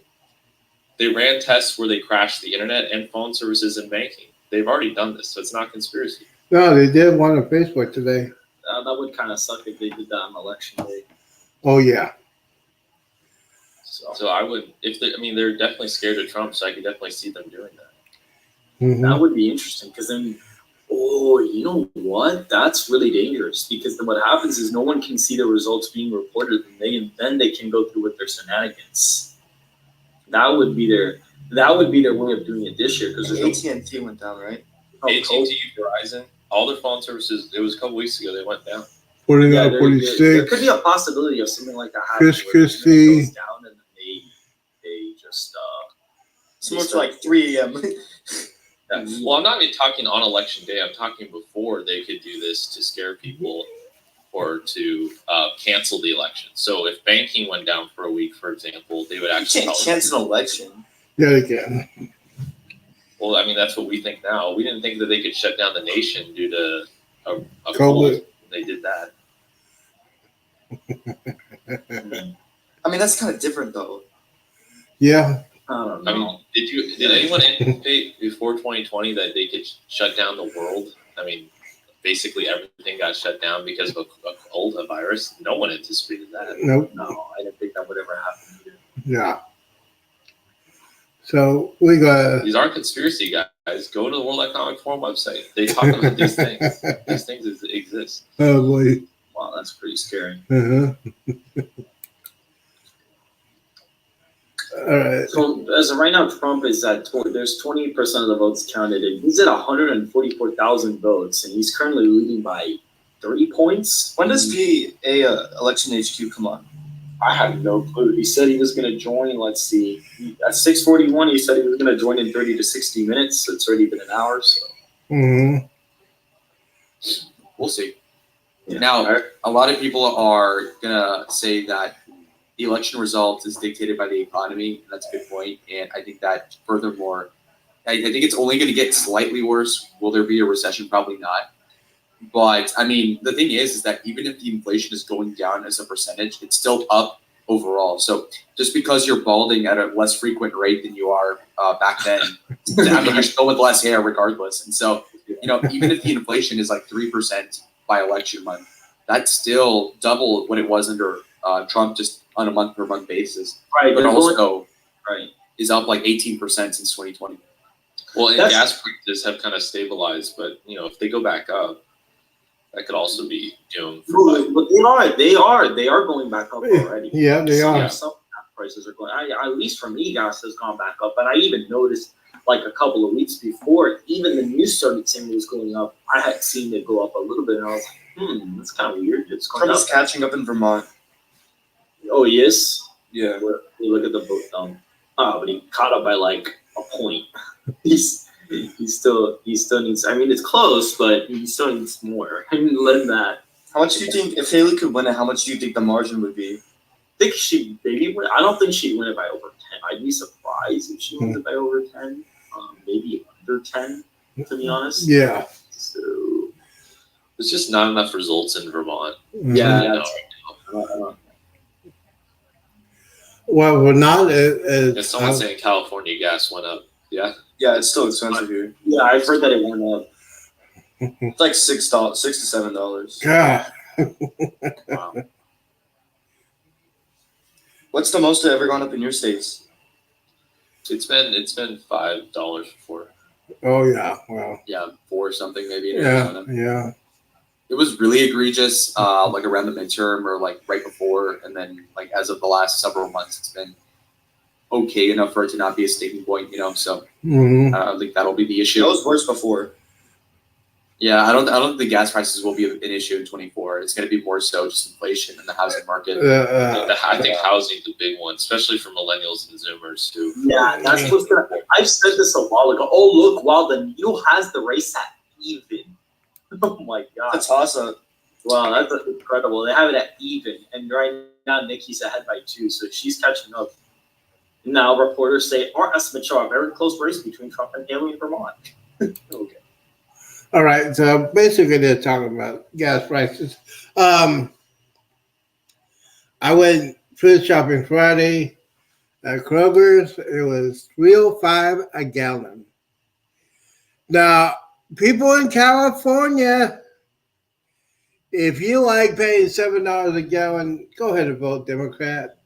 They ran tests where they crashed the internet and phone services and banking. They've already done this, so it's not conspiracy.
No, they did one on Facebook today.
That would kind of suck if they did that on election day.
Oh, yeah.
So
So I would, they're definitely scared of Trump, so I could definitely see them doing that.
Mhm.
that would be interesting because then, oh, you know what? That's really dangerous because then what happens is no one can see the results being reported, and then they can go through with their shenanigans. That would be their way of doing it this year because there's
AT&T went down, right?
no
AT&T, Verizon, all their phone services, it was a couple weeks ago, they went down.
49,
Yeah, there
46.
could be a possibility of something like that
Chris
happening. where the internet
Christie.
goes down and then they just
Similar to like 3 a.m.
Yeah. Well, I'm not even talking on election day. I'm talking before they could do this to scare people or to cancel the election. So if banking went down for a week, for example, they would
You
actually
can't cancel an election.
Yeah, they can.
Well, I mean, that's what we think now. We didn't think that they could shut down the nation due to a
COVID.
cold. They did that.
I mean, that's kind of different though.
Yeah.
I don't know.
I mean, did anyone anticipate before 2020 that they could shut down the world? I mean, basically everything got shut down because of a cold, a virus. No one anticipated that.
Nope.
No, I didn't think that would ever happen either.
Yeah. So we got.
These aren't conspiracy guys. Go to the World Economic Forum website. They talk about these things. These things exist.
Oh boy.
Wow, that's pretty scary.
Uh-huh. All right.
So as of right now, Trump is at there's 20% of the votes counted, and he's at 144,000 votes, and he's currently leading by 3 points.
When does PA election HQ come on?
I had no clue. He said he was going to join. Let's see. At 6:41, he said he was going to join in 30 to 60 minutes. So it's already been an hour. So
Mm-hmm.
We'll see.
yeah.
Now, a lot of people are gonna say that the election result is dictated by the economy. And that's a good point, and I think that furthermore, I think it's only going to get slightly worse. Will there be a recession? Probably not. But I mean, the thing is that even if the inflation is going down as a percentage, it's still up overall. So just because you're balding at a less frequent rate than you are back then, I mean, you're still with less hair regardless. And so, even if the inflation is like 3% by election month, that's still double what it was under Trump, just on a month per month basis.
Right.
But
they're going-
also
right.
is up like 18% since 2020.
Well, and
That's-
gas prices have kind of stabilized, but if they go back up, that could also be doomed.
But they are going back up already.
Yeah, they are.
Some gas prices are going. At least for me, gas has gone back up. And I even noticed like a couple of weeks before, even the news started saying it was going up. I had seen it go up a little bit, and I was like, that's kind of weird. It's going
Trump
up.
is catching up in Vermont.
Oh, he is.
Yeah.
We look at the book. But he caught up by like a point. He still needs. I mean, it's close, but he still needs more. I mean, let that.
How much do you think, if Haley could win it, how much do you think the margin would be?
I think she maybe win. I don't think she'd win it by over 10. I'd be surprised if she wins it by over 10. Maybe under 10, to be honest.
Yeah.
So
There's just not enough results in Vermont.
Mhm.
yeah,
You know,
that's, I don't.
Well, we're not
if someone's saying California gas went up, yeah,
Yeah, it's still expensive here.
Yeah, I've heard that it went up.
It's like $6 to $7.
God.
wow.
What's the most it ever gone up in your states?
It's been $5 before.
Oh yeah. Well.
Yeah, 4 or something maybe in
Yeah.
Arizona.
Yeah.
It was really egregious, like around the midterm or like right before, and then like as of the last several months, it's been okay enough for it to not be a sticking point, So
Mm-hmm.
I think that'll be the
It
issue.
was worse before.
Yeah, I don't think the gas prices will be an issue in 24. It's going to be more so just inflation in the housing market.
I think housing's a big one, especially for millennials and Zoomers too.
Yeah, that's what's gonna. I've said this a while ago. Oh look, wow, the needle has the race at even. Oh my god!
It's awesome.
Wow, that's incredible. They have it at even, and right now Nikki's ahead by 2, so she's catching up. Now reporters say our estimates show a very close race between Trump and Haley in Vermont. Okay.
All right. So basically, they're talking about gas prices. I went food shopping Friday at Kroger's. It was $3.05 a gallon. Now, people in California, if you like paying $7 a gallon, go ahead and vote Democrat.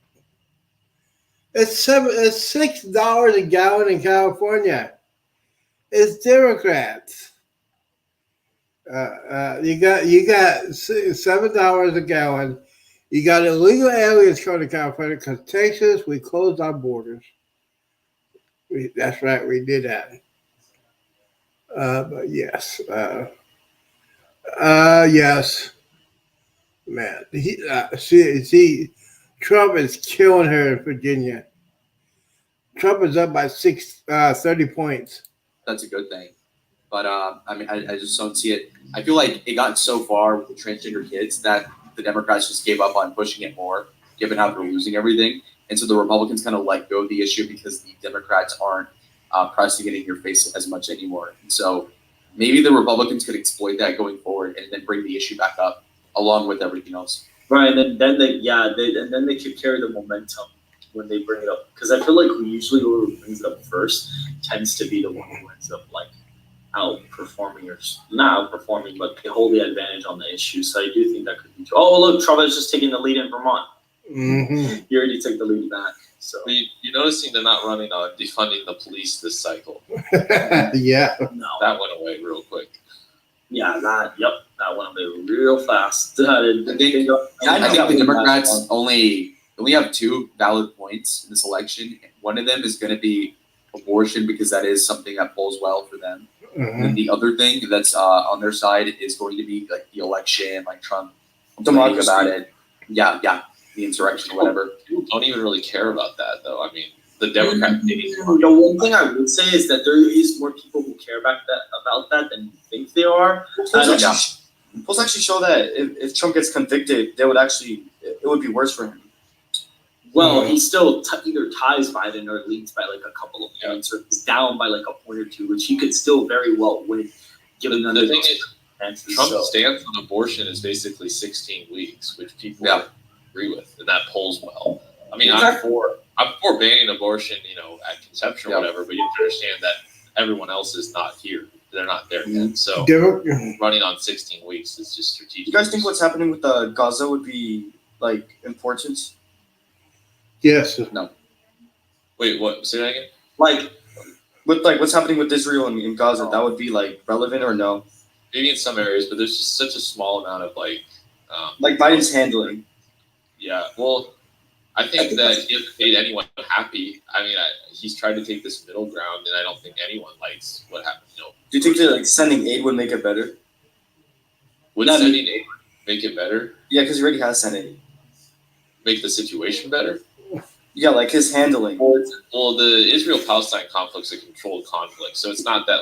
It's $6 a gallon in California. It's Democrats. You got $7 a gallon. You got illegal aliens coming to California because Texas, we closed our borders. That's right, we did that. But yes, yes, man. See, Trump is killing her in Virginia. Trump is up by 30 points.
That's a good thing. But I mean, I just don't see it. I feel like it got so far with the transgender kids that the Democrats just gave up on pushing it more, given how they're losing everything. And so the Republicans kind of let go of the issue because the Democrats aren't pressing it in your face as much anymore. And so maybe the Republicans could exploit that going forward and then bring the issue back up along with everything else.
Right, and then they could carry the momentum when they bring it up, because I feel like who brings it up first tends to be the one who ends up like outperforming or not outperforming, but they hold the advantage on the issue. So I do think that could be true. Oh look, Trump is just taking the lead in Vermont.
Mm-hmm.
He already took the lead back. So
You're noticing they're not running on defunding the police this cycle.
Yeah.
no,
That went away real quick.
that went away real fast.
I think the Democrats only have 2 valid points in this election. One of them is going to be abortion because that is something that polls well for them.
Mhm.
And the other thing that's on their side is going to be like the election, like Trump complaining
Democracy.
about it. Yeah. the insurrection or whatever.
People don't even really care about that, though. I mean, the Democrat Party.
The one thing I would say is that there is more people who care about that than you think there are.
Polls actually show that if Trump gets convicted, it would be worse for him.
Well, he still either ties Biden or leads by like a couple of points, or is down by like a point or two, which he could still very well win, given
The thing is, Trump's stance on abortion is basically 16 weeks, which people agree with, and that polls well. I mean, I'm for banning abortion, at conception or whatever, but you have to understand that everyone else is not here. They're not there yet. So running on 16 weeks is just strategic.
You guys think what's happening with Gaza would be like important?
Yes.
No.
Wait, what? Say that again?
Like, with what's happening with Israel and in Gaza, that would be like relevant or no?
Maybe in some areas, but there's just such a small amount of like
Biden's handling.
Yeah, well, I think that he hasn't made anyone happy. I mean, he's tried to take this middle ground, and I don't think anyone likes what happened.
Do you think that sending aid would make it better?
Would sending aid make it better?
Yeah, because he already has sent aid.
Make the situation better?
Yeah, like his handling.
Well, the Israel-Palestine conflict's a controlled conflict, so it's not that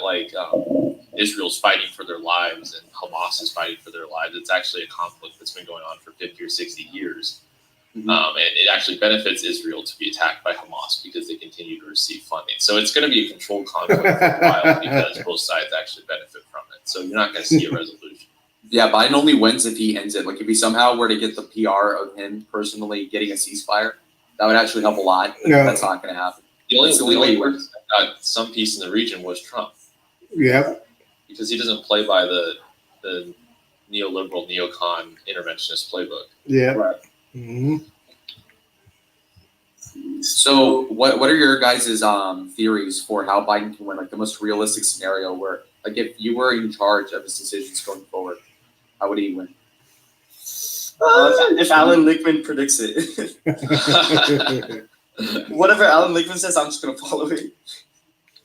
Israel's fighting for their lives and Hamas is fighting for their lives. It's actually a conflict that's been going on for 50 or 60 years.
Mm-hmm.
And it actually benefits Israel to be attacked by Hamas because they continue to receive funding. So it's going to be a controlled conflict for a while because both sides actually benefit from it. So you're not going to see a resolution.
Yeah, Biden only wins if he ends it. Like if he somehow were to get the PR of him personally getting a ceasefire, that would actually help a lot.
Yeah.
That's not going to happen.
The only
way
way
he wins.
that got some peace in the region was Trump.
Yep.
Because he doesn't play by the neoliberal, neocon interventionist playbook.
Yeah.
Right.
Mm-hmm.
So what are your guys' theories for how Biden can win? Like the most realistic scenario where, like, if you were in charge of his decisions going forward, how would he win?
If Alan Lichtman predicts it. Whatever Alan Lichtman says, I'm just going to follow it.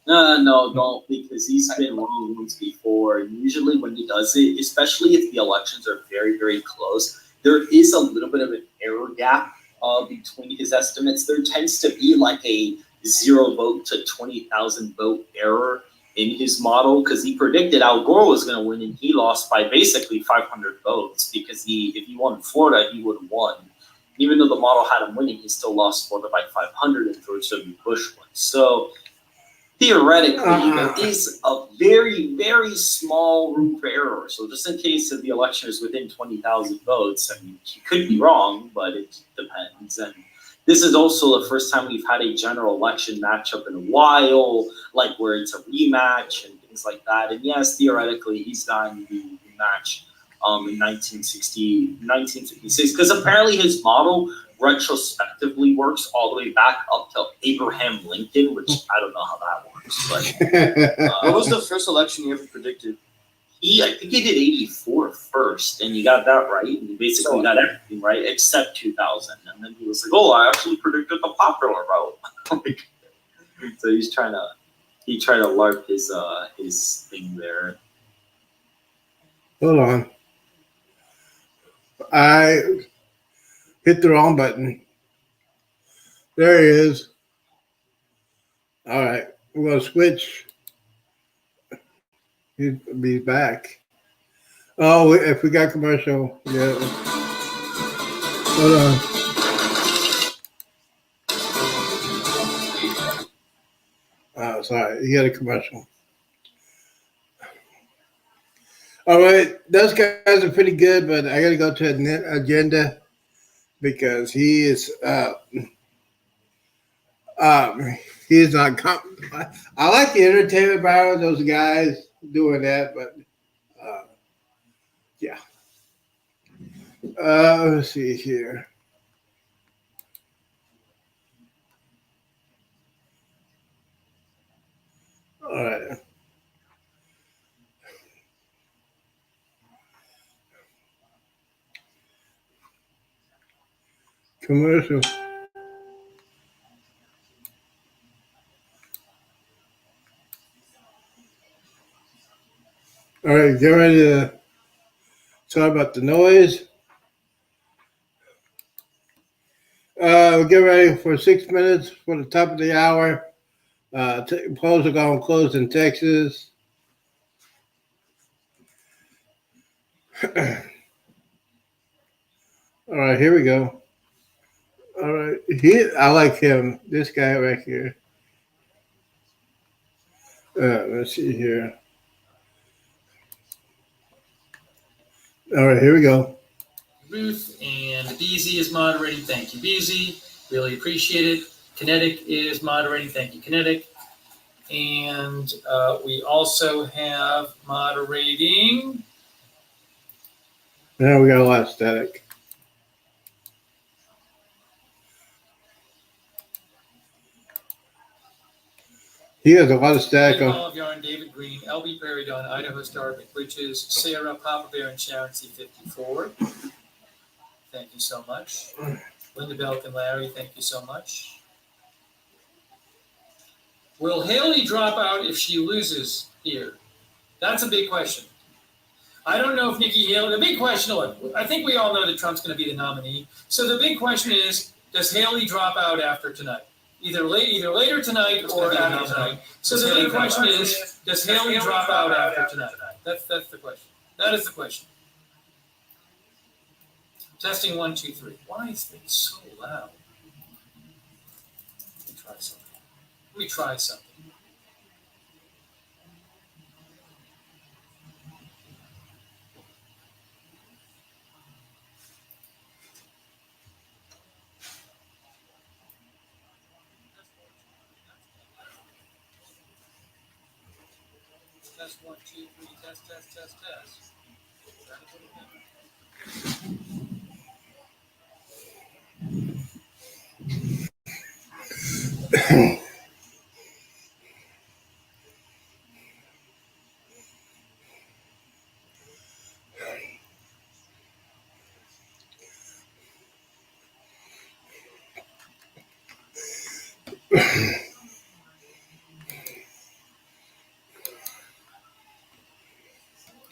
No, don't, because he's been wrong once before. Usually when he does it, especially if the elections are very, very close, there is a little bit of an error gap between his estimates. There tends to be like a 0 vote to 20,000 vote error in his model, because he predicted Al Gore was going to win and he lost by basically 500 votes, because if he won Florida, he would have won. Even though the model had him winning, he still lost Florida by 500 and George W. Bush won. So theoretically, there is a very, very small room for error. So just in case if the election is within 20,000 votes, I mean, he could be wrong, but it depends. And this is also the first time we've had a general election matchup in a while, like where it's a rematch and things like that. And yes, theoretically, he's gotten the rematch in 1956, because apparently his model retrospectively works all the way back up to Abraham Lincoln, which I don't know how that works. But
What was the first election you ever predicted?
I think he did 84 first, and you got that right. And he basically got everything right except 2000. And then he was like, "Oh, I actually predicted the popular vote." So he tried to LARP his thing there.
Hold on. I hit the wrong button. There he is. All right. We're going to switch. He'll be back. Oh, if we got commercial. Yeah. Hold on. Oh, sorry. He had a commercial. All right. Those guys are pretty good, but I got to go to the agenda because he is he is not. I like the entertainment power of those guys doing that, but yeah. Let's see here. All right. Commercial. All right, get ready to talk about the noise. we'll get ready for 6 minutes for the top of the hour. Polls are going to close in Texas. All right, here we go. All right, I like him. This guy right here. Let's see here. All right, here we go.
Ruth, and Beezy is moderating. Thank you, Beezy. Really appreciate it. Kinetic is moderating. Thank you, Kinetic. And we also have moderating.
Now we got a lot of static. He has a lot of static on.
Olive Yarn, David Green, LB Prairie Dawn, Idaho Star, McWitches, Sarah, Papa Bear, and Sharon C54. Thank you so much. Linda Belk and Larry, thank you so much. Will Haley drop out if she loses here? That's a big question. I don't know if Nikki Haley, the big question, I think we all know that Trump's going to be the nominee. So the big question is, does Haley drop out after tonight? Either later tonight or after tonight. So the big question is, does Haley drop out after tonight? That's the question. That is the question. Testing 1, 2, 3. Why is it so loud? Let me try something. Test 1, 2, 3. Test.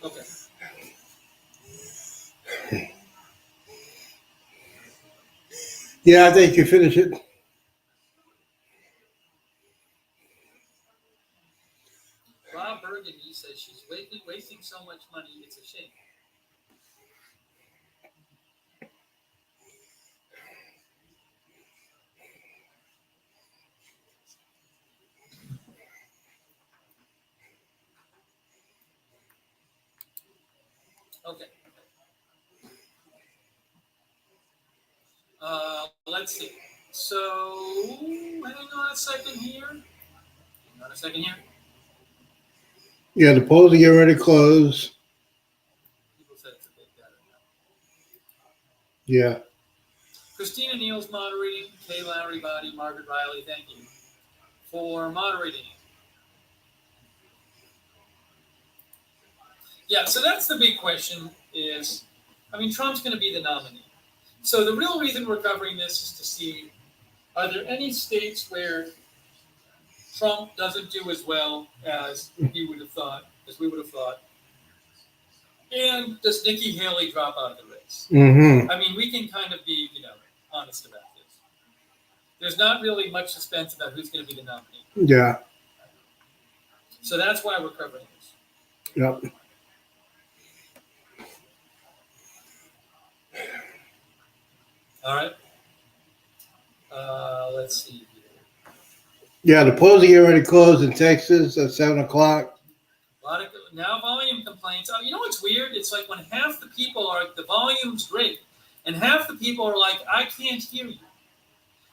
Okay.
Yeah, I think you finish it.
Rob Burgundy says she's wasting so much money, it's a shame. Okay. Let's see. So, hang on a second here.
Yeah, the polls are getting ready to close.
People said it's a bit better now.
Yeah.
Christina Neal's moderating. Kay Lowry Body, Margaret Riley, thank you for moderating. Yeah, so that's the big question is, Trump's going to be the nominee. So the real reason we're covering this is to see, are there any states where Trump doesn't do as well as we would have thought? And does Nikki Haley drop out of the race?
Mm-hmm.
We can kind of be, honest about this. There's not really much suspense about who's going to be the nominee.
Yeah.
So that's why we're covering this.
Yep.
All right. Let's see here.
Yeah, the polls are getting ready to close in Texas at 7 o'clock.
A lot of now volume complaints. You know what's weird? It's like when half the people are the volume's great, and half the people are like, I can't hear you.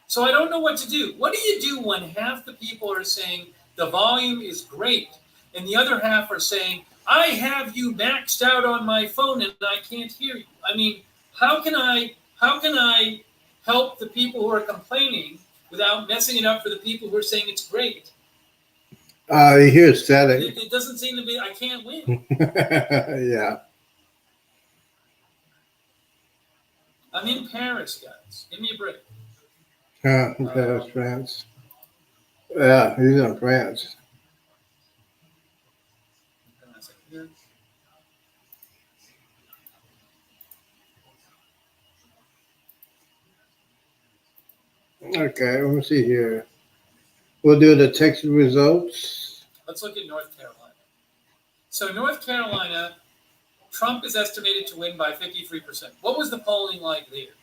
So I don't know what to do. What do you do when half the people are saying the volume is great, and the other half are saying, I have you maxed out on my phone and I can't hear you? How can I help the people who are complaining without messing it up for the people who are saying it's great?
You hear static.
It doesn't seem to be, I can't win.
Yeah.
I'm in Paris, guys. Give me a break.
Paris, France. Yeah, he's in France.
Hang on a second here.
Okay, let me see here. We'll do the Texas results.
Let's look at North Carolina. So North Carolina, Trump is estimated to win by 53%. What was the polling like there?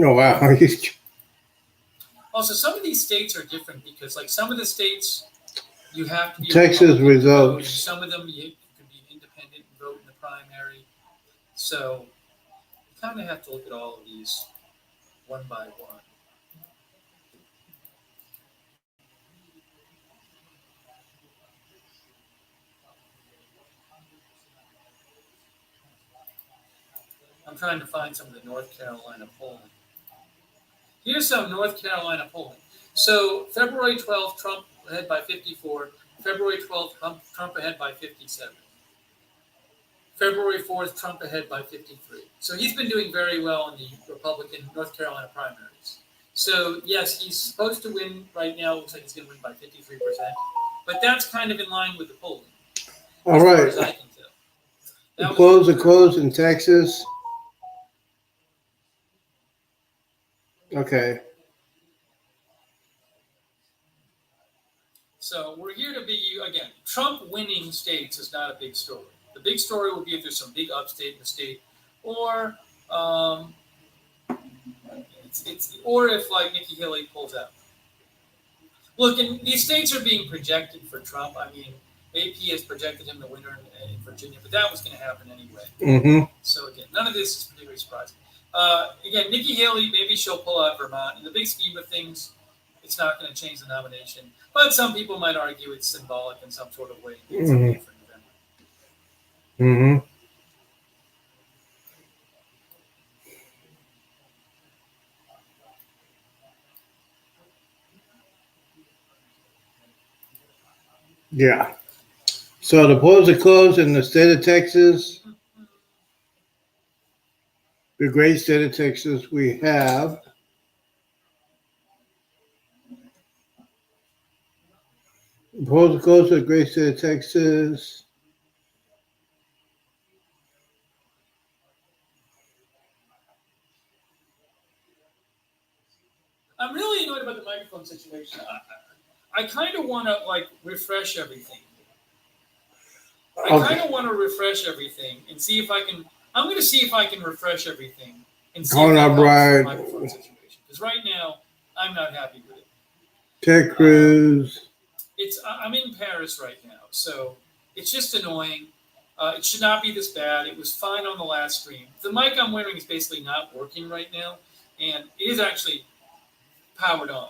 Oh, wow.
Also, some of these states are different because, like, some of the states you have to be a
Texas
Republican to vote, and
results.
some of them you can be independent and vote in the primary. So you kind of have to look at all of these one by one. I'm trying to find some of the North Carolina polling. Here's some North Carolina polling. So February 12th, Trump ahead by 54. February 12th, Trump ahead by 57. February 4th, Trump ahead by 53. So he's been doing very well in the Republican North Carolina primaries. So yes, he's supposed to win right now. Looks like he's going to win by 53%. But that's kind of in line with the polling.
All
as far
right.
as I can tell. That
The
was-
close in Texas. Okay.
So we're here to be, again, Trump winning states is not a big story. The big story will be if there's some big upstate in the state, or or if like Nikki Haley pulls out. Look, and these states are being projected for Trump. I mean, AP has projected him the winner in Virginia, but that was going to happen anyway.
Mm-hmm.
So again, none of this is particularly surprising. Again, Nikki Haley, maybe she'll pull out Vermont. In the big scheme of things, it's not going to change the nomination. But some people might argue it's symbolic in some sort of way. It's okay for November.
Mm-hmm. Yeah. So the polls are closed in the state of Texas. The great state of Texas, we have the polls are closed in the great state of Texas.
I'm really annoyed about the microphone situation. I kind of want to like refresh everything. I
Okay.
kind of want to refresh everything and see if I can. I'm going to see if I can refresh everything and see
Colin
if that helps
Albright.
the microphone situation. Because right now, I'm not happy with it.
Ted Cruz.
I'm in Paris right now, so it's just annoying. It should not be this bad. It was fine on the last stream. The mic I'm wearing is basically not working right now, and it is actually powered on.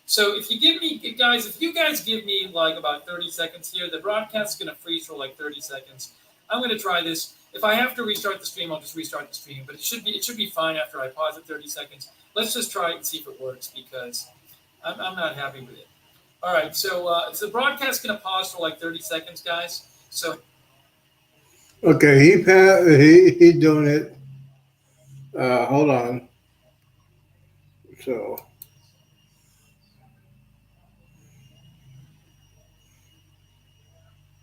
So if you give me, guys, if you guys give me like about 30 seconds here, the broadcast is going to freeze for like 30 seconds. I'm going to try this. If I have to restart the stream, I'll just restart the stream. But it should be fine after I pause it 30 seconds. Let's just try it and see if it works because I'm not happy with it. All right, so the broadcast going to pause for like 30 seconds, guys. So
Okay, he's doing it. Hold on. So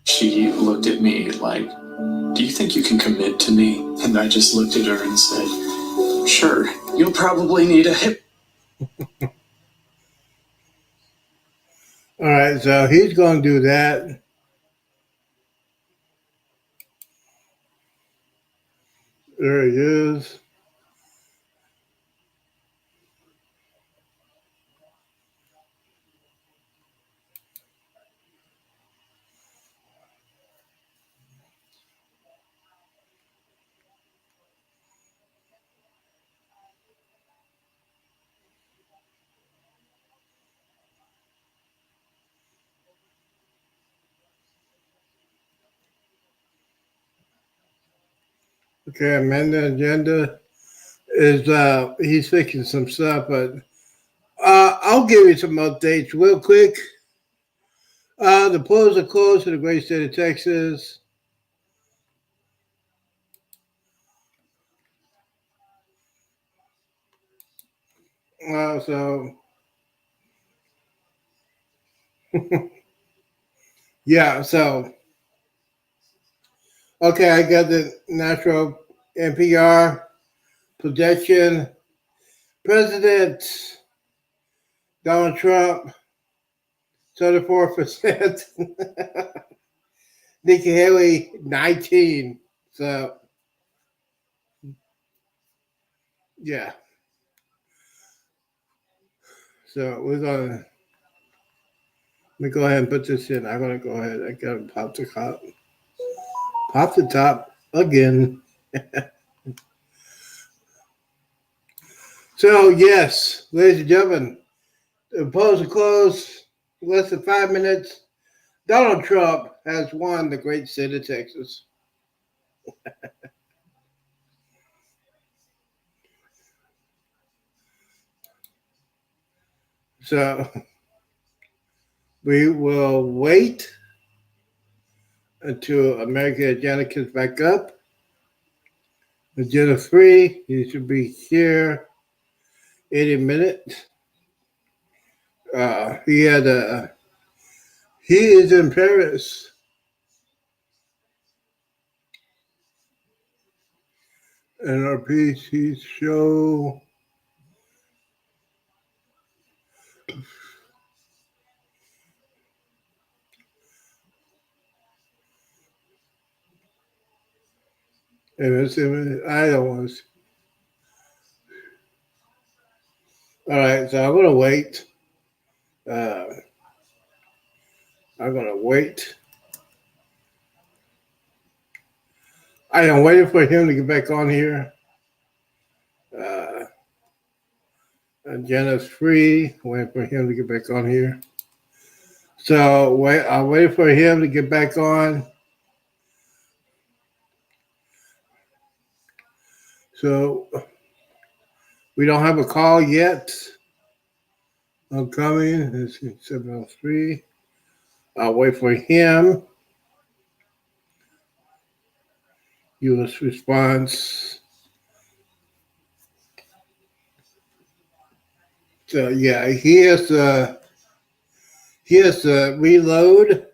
She looked at me like, "Do you think you can commit to me?" And I just looked at her and said, "Sure, you'll probably need a hip."
all right, so he's going to do that. There he is. Okay, amend the agenda. Is he's fixing some stuff, but I'll give you some updates real quick. The polls are closed in the great state of Texas. So yeah, so okay, I got the natural NPR projection. President Donald Trump, 34%. Nikki Haley, 19. So, yeah. So we're gonna. Let me go ahead and put this in. I'm gonna go ahead. I gotta pop the top. Pop the top again. So yes, ladies and gentlemen, the polls are closed. Less than 5 minutes. Donald Trump has won the great state of Texas. So we will wait until American Agenda comes back up. Agenda 3, he should be here any minute. He is in Paris. And our PC show. And I don't want to. All right, so I'm going to wait. I'm going to wait. I am waiting for him to get back on here. Agenda's free. Waiting for him to get back on here. So I'll wait for him to get back on. So we don't have a call yet. I'm coming. It's 703. I'll wait for him. U.S. response. So yeah, he has to reload.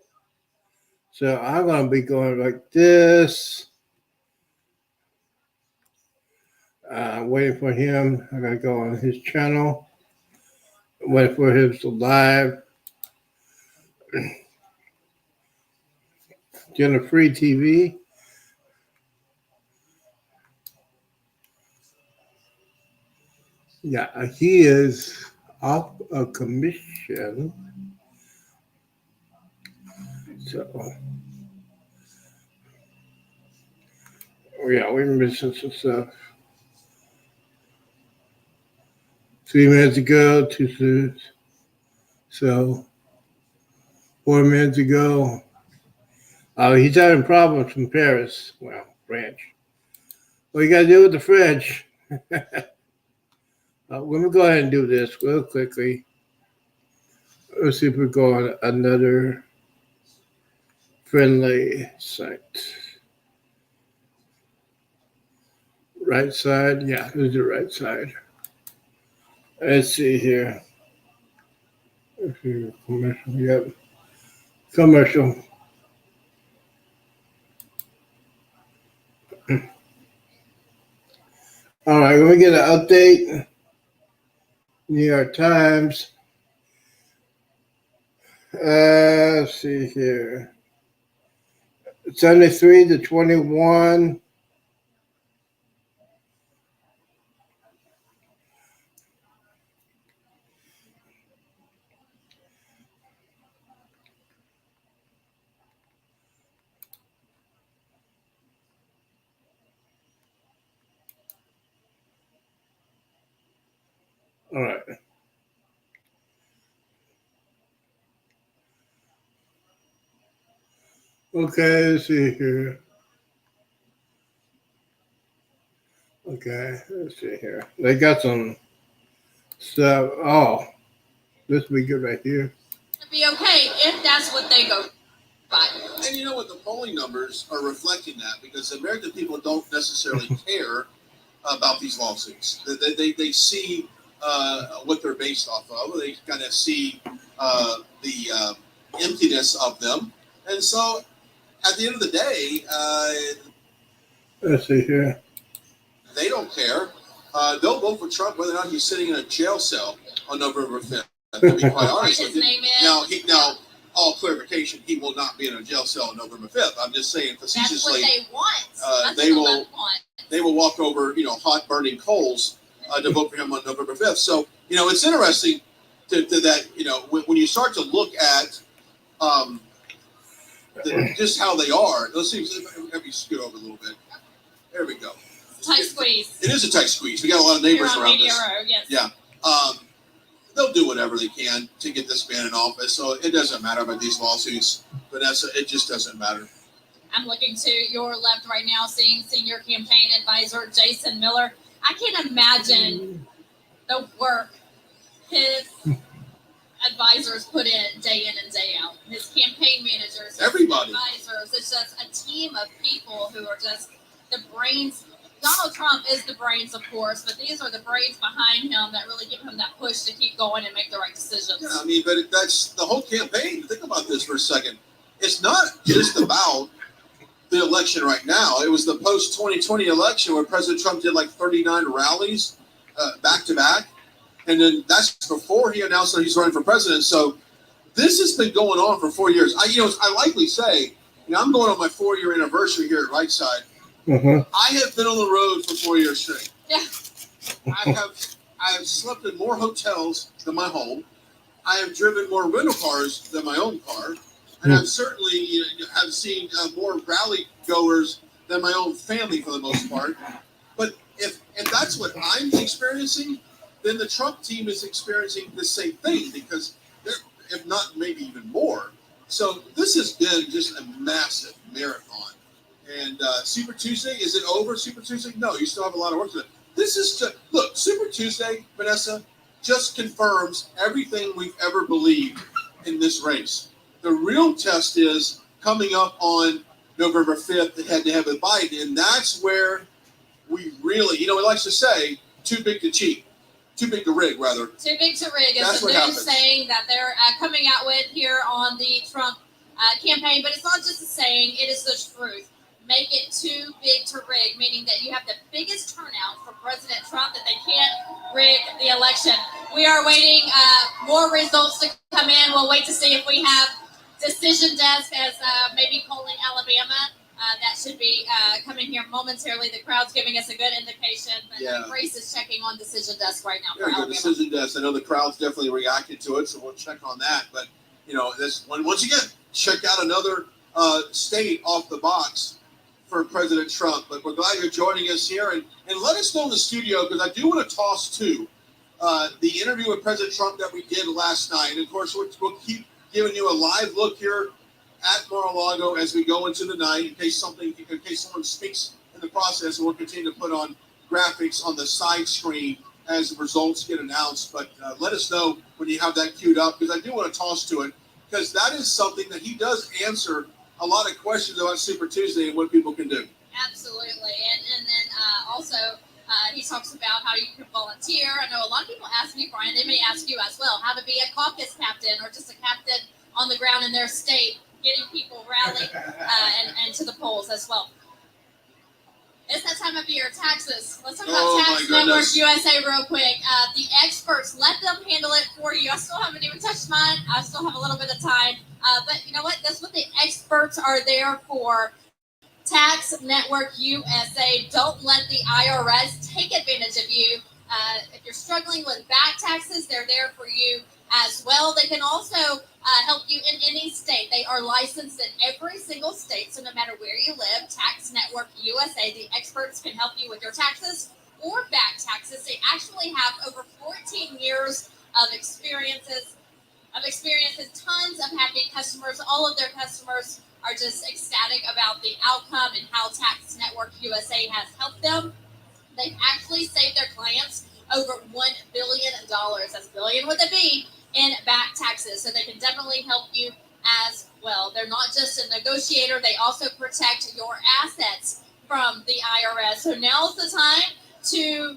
So I'm gonna be going like this. Waiting for him. I gotta go on his channel. Waiting for him to live. Agenda Free TV. Yeah, he is off a commission. So, yeah, we're missing some stuff. 3 minutes ago, so 4 minutes ago. He's having problems from Paris. Well, French. What you got to do with the French? Let me go ahead and do this real quickly. Let's see if we go on another friendly site. Right side? Yeah, this is the right side. Let's see here. Commercial, yep. Commercial. All right, let me get an update. New York Times. Let's see here. 73 to 21. All right. Okay, let's see here. Okay, let's see here. They got some stuff. Oh, this will be good right here.
Be okay if that's what they go by.
And you know what? The polling numbers are reflecting that because the American people don't necessarily care about these lawsuits. They see what they're based off of. They kind of see the emptiness of them. And so at the end of the day,
Let's see here.
they don't care. They'll vote for Trump whether or not he's sitting in a jail cell on November 5th. To be quite
Write
honest
his
with you.
name in.
Now, all clarification, he will not be in a jail cell on November 5th. I'm just saying
That's what
facetiously,
they want. That's
they
what the
will-
left want.
they will walk over, hot burning coals to vote for him on November 5th. So, it's interesting to that, when you start to look at just how they are. Let's see if we scoot over a little bit. There we go.
Tight squeeze.
It is a tight squeeze. We got a lot of
Here
neighbors
on
around
Media
us.
Row, yes.
Yeah. They'll do whatever they can to get this man in office. So it doesn't matter about these lawsuits, Vanessa. It just doesn't matter.
I'm looking to your left right now, seeing senior campaign advisor Jason Miller. I can't imagine the work his advisors put in day and day out. His campaign managers, his
Everybody.
advisors. It's just a team of people who are just the brains. Donald Trump is the brains, of course, but these are the brains behind him that really give him that push to keep going and make the right decisions.
Yeah, but that's the whole campaign. Think about this for a second. It's not just about the election right now. It was the post-2020 election where President Trump did like 39 rallies back to back. And then that's before he announced that he's running for president. So this has been going on for 4 years. I likely say, I'm going on my 4-year anniversary here at Right Side.
Mm-hmm.
I have been on the road for 4 years straight.
Yeah.
I have slept in more hotels than my home. I have driven more rental cars than my own car. And I've certainly have seen more rally goers than my own family for the most part. But if that's what I'm experiencing, then the Trump team is experiencing the same thing because they're, if not maybe even more. So this has been just a massive marathon. And Super Tuesday, is it over, Super Tuesday? No, you still have a lot of work to do. This is just, look, Super Tuesday, Vanessa, just confirms everything we've ever believed in this race. The real test is coming up on November 5th, the head-to-head with Biden, and that's where we really, he likes to say, too big to cheat. Too big to rig, rather.
Too big to rig is
That's
the
what
news
happens.
saying that they're coming out with here on the Trump campaign. But it's not just a saying, it is the truth. Make it too big to rig, meaning that you have the biggest turnout for President Trump that they can't rig the election. We are waiting more results to come in. We'll wait to see if we have decision desk as maybe polling Alabama. That should be coming here momentarily. The crowd's giving us a good indication. But
Yeah.
Grace is checking on decision desk right now for
Very good
Alabama.
decision desk. I know the crowd's definitely reacted to it, so we'll check on that. But, this one, once again, check out another state off the box for President Trump. But we're glad you're joining us here. And let us know in the studio, because I do want to toss to the interview with President Trump that we did last night. And, of course, we'll keep giving you a live look here at Mar-a-Lago as we go into the night in case someone speaks in the process, and we'll continue to put on graphics on the side screen as the results get announced. But let us know when you have that queued up, because I do want to toss to it, because that is something that he does answer a lot of questions about Super Tuesday and what people can do.
Absolutely. And then also he talks about how you can volunteer. I know a lot of people ask me, Brian, they may ask you as well, how to be a caucus captain or just a captain on the ground in their state, getting people rallied and to the polls as well. It's that time of year, taxes. Let's talk about Tax Network USA real quick. The experts, let them handle it for you. I still haven't even touched mine. I still have a little bit of time. But you know what? That's what the experts are there for. Tax Network USA. Don't let the IRS take advantage of you. If you're struggling with back taxes, they're there for you as well. They can also help you in any state. They are licensed in every single state, so no matter where you live, Tax Network USA, the experts can help you with your taxes or back taxes. They actually have over 14 years of experiences, tons of happy customers. All of their customers are just ecstatic about the outcome and how Tax Network USA has helped them. They've actually saved their clients over $1 billion, that's billion with a B, in back taxes. So they can definitely help you as well. They're not just a negotiator, they also protect your assets from the IRS. So now's the time to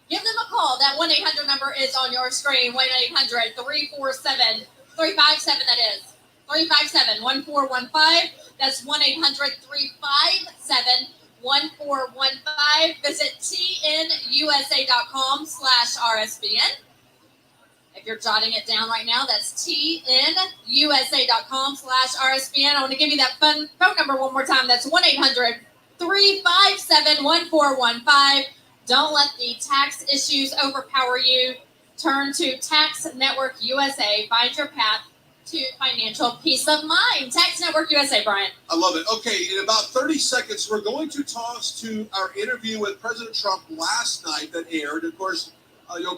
give them a call. That 1-800 number is on your screen, 1-800-347-357, that is. 357-1415. That's 1-800-357-1415. Visit tnusa.com/RSBN. If you're jotting it down right now, that's tnusa.com/RSBN. I want to give you that phone number one more time. That's 1-800-357-1415. Don't let the tax issues overpower you. Turn to Tax Network USA. Find your path to financial peace of mind. Tax Network USA, Brian.
I love it. Okay, in about 30 seconds, we're going to toss to our interview with President Trump last night that aired. Of course,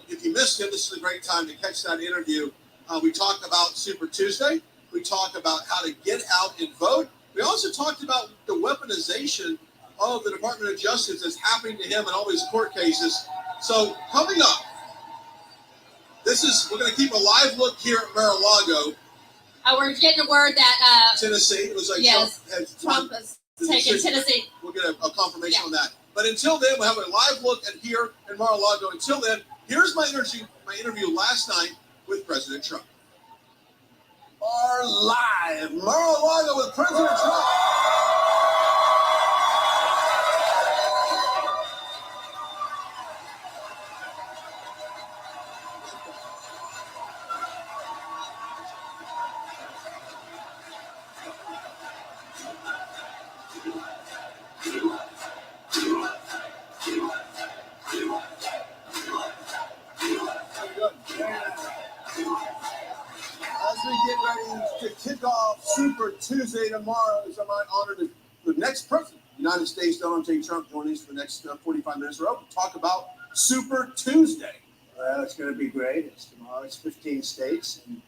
if you missed it, this is a great time to catch that interview. We talked about Super Tuesday. We talked about how to get out and vote. We also talked about the weaponization of the Department of Justice that's happening to him in all these court cases. So coming up, we're going to keep a live look here at Mar-a-Lago.
We're getting a word that
Tennessee. It was like
yes,
Trump
is taking Tennessee.
We'll get a confirmation on that. But until then, we'll have a live look at here in Mar-a-Lago. Until then, here's my interview last night with President Trump. Are live Mar-a-Lago with President Trump. Kick off Super Tuesday tomorrow. It's my honor to the next president of the United States, Donald J. Trump, join us for the next 45 minutes. We're up to talk about Super Tuesday.
Well, it's going to be great. It's tomorrow. It's 15 states. And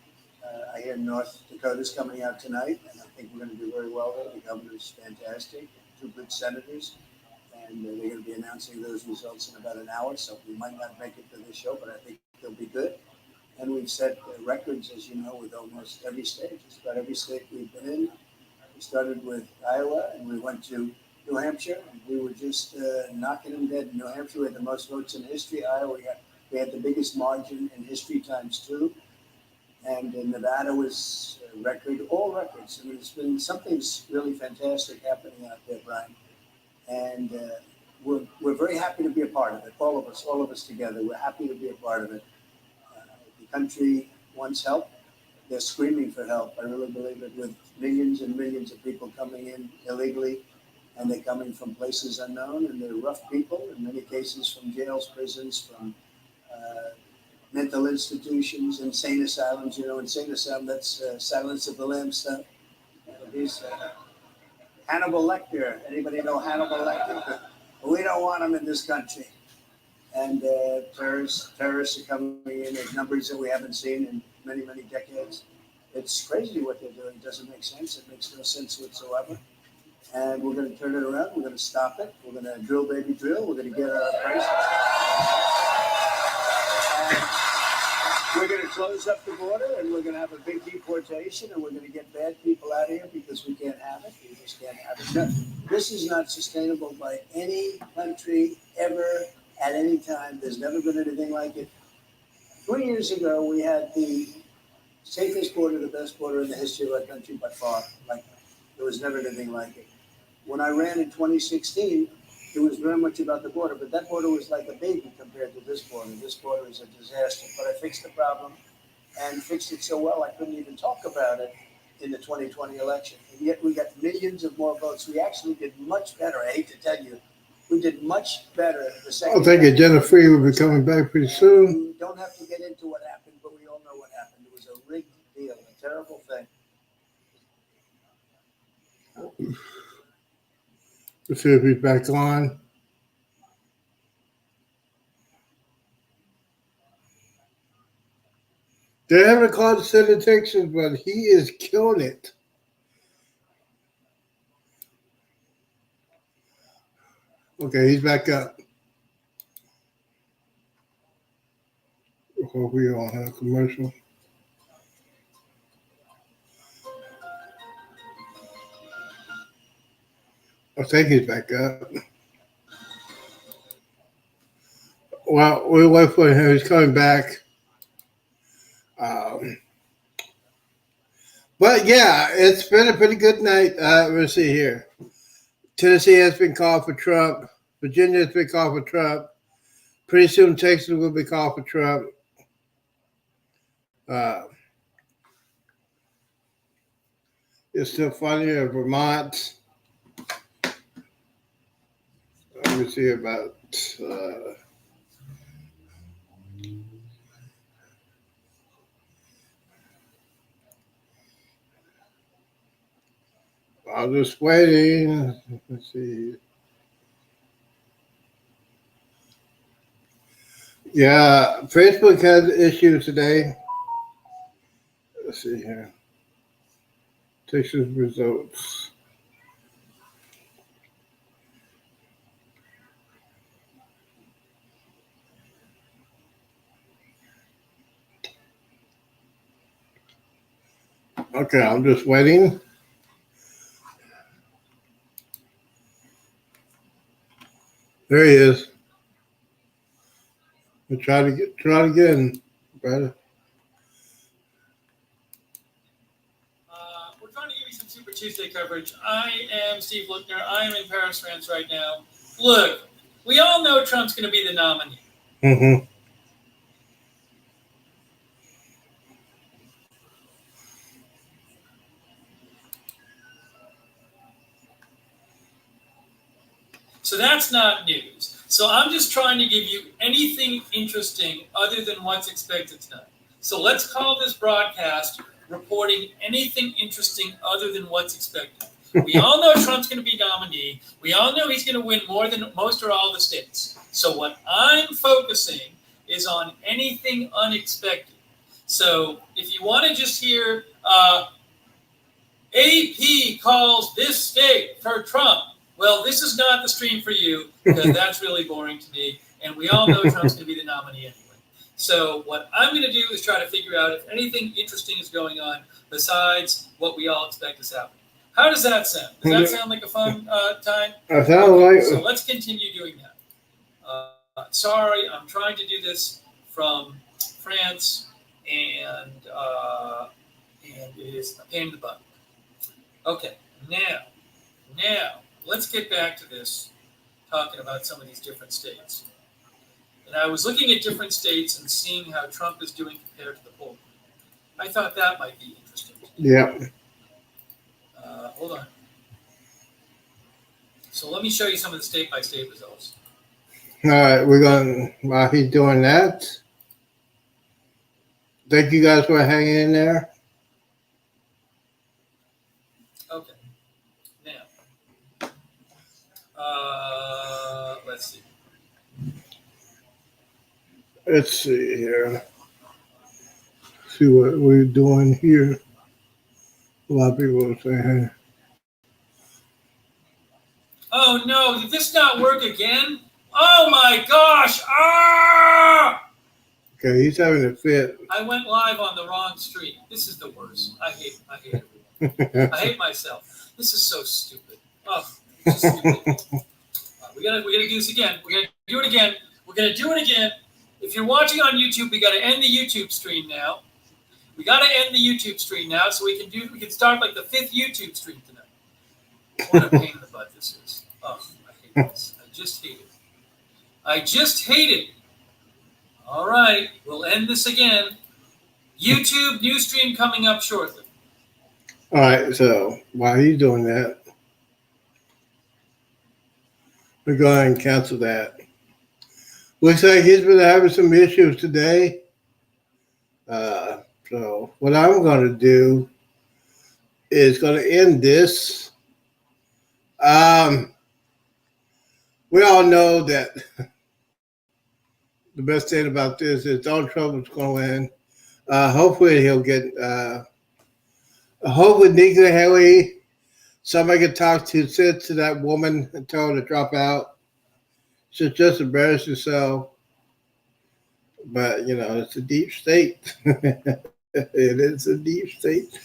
I hear North Dakota's coming out tonight, and I think we're going to do very well there. The governor's fantastic. 2 good senators. And they're going to be announcing those results in about an hour. So we might not make it to this show, but I think they'll be good. And we've set records, as you know, with almost every state. Just about every state we've been in. We started with Iowa, and we went to New Hampshire, and we were just knocking them dead. In New Hampshire, we had the most votes in history. Iowa, we had the biggest margin in history ×2. And in Nevada was a record, all records. I mean, it's been something's really fantastic happening out there, Brian. And we're very happy to be a part of it. All of us together. We're happy to be a part of it. The country wants help. They're screaming for help. I really believe it, with millions and millions of people coming in illegally, and they're coming from places unknown, and they're rough people, in many cases from jails, prisons, from mental institutions, insane asylums. You know, insane asylum, that's Silence of the Lambs stuff. He's Hannibal Lecter. Anybody know Hannibal Lecter? We don't want him in this country. And terrorists are coming in at numbers that we haven't seen in many, many decades. It's crazy what they're doing. It doesn't make sense. It makes no sense whatsoever. And we're going to turn it around. We're going to stop it. We're going to drill, baby, drill. We're going to get our prices. And we're going to close up the border, and we're going to have a big deportation, and we're going to get bad people out of here because we can't have it. We just can't have it. No, this is not sustainable by any country ever. At any time. There's never been anything like it. 20 years ago, we had the safest border, the best border in the history of our country by far. Like, there was never anything like it. When I ran in 2016, it was very much about the border, but that border was like a baby compared to this border. This border is a disaster, but I fixed the problem and fixed it so well I couldn't even talk about it in the 2020 election. And yet we got millions of more votes. We actually did much better. I hate to tell you. We did much better the second.
I think Agenda Free will be coming back pretty soon.
We don't have to get into what happened, but we all know what happened. It was a rigged deal, a terrible thing.
Let's see if he's back on. They haven't called the state of Texas, but he is killing it. Okay, he's back up. Hope we don't have a commercial. I think he's back up. Well, we'll wait for him. He's coming back. But yeah, it's been a pretty good night. Let's see here. Tennessee has been called for Trump. Virginia has been called for Trump. Pretty soon Texas will be called for Trump. It's still funny in Vermont. Let me see about. I'm just waiting. Let's see. Yeah, Facebook has issues today. Let's see here. Texas results. Okay, I'm just waiting. There he is. We'll try it again, brother.
We're trying to give you some Super Tuesday coverage. I am Steve Lookner. I am in Paris, France right now. Look, we all know Trump's going to be the nominee.
Mm-hmm.
So that's not news. So I'm just trying to give you anything interesting other than what's expected tonight. So let's call this broadcast reporting anything interesting other than what's expected. We all know Trump's going to be nominee. We all know he's going to win more than most or all the states. So what I'm focusing is on anything unexpected. So if you want to just hear AP calls this state for Trump, well, this is not the stream for you because that's really boring to me. And we all know Trump's going to be the nominee anyway. So what I'm going to do is try to figure out if anything interesting is going on besides what we all expect is happening. How does that sound? Does that sound like a fun time?
I sound like.
So let's continue doing that. Sorry, I'm trying to do this from France, and it is a pain in the butt. Okay, now let's get back to this, talking about some of these different states. And I was looking at different states and seeing how Trump is doing compared to the poll. I thought that might be interesting.
Yeah.
Hold on. So let me show you some of the state-by-state results.
All right, we're going, while he's doing that, thank you guys for hanging in there.
Okay. Now, let's see.
Let's see here. See what we're doing here. A lot of people are saying,
Oh no, did this not work again? Oh my gosh! Ah!
okay, he's having a fit.
I went live on the wrong stream. This is the worst. I hate everyone. I hate myself. This is so stupid. Oh, it's just stupid. We gotta do this again. We're gonna do it again. We're gonna do it again. If you're watching on YouTube, we gotta end the YouTube stream now. We gotta end the YouTube stream now so we can start like the 5th YouTube stream tonight. What a pain in the butt this is. Oh, I hate this. I just hate it. I just hate it. All right, we'll end this again. YouTube new stream coming up shortly.
All right, so while he's doing that, we're going to cancel that. Looks like he's been having some issues today. So what I'm going to do is going to end this. We all know that the best thing about this is Donald Trump is going to win. Hopefully he'll get, hopefully Nikki Haley, somebody can talk to that woman and tell her to drop out. She's just embarrassed herself. But, you know, it's a deep state. It is a deep state.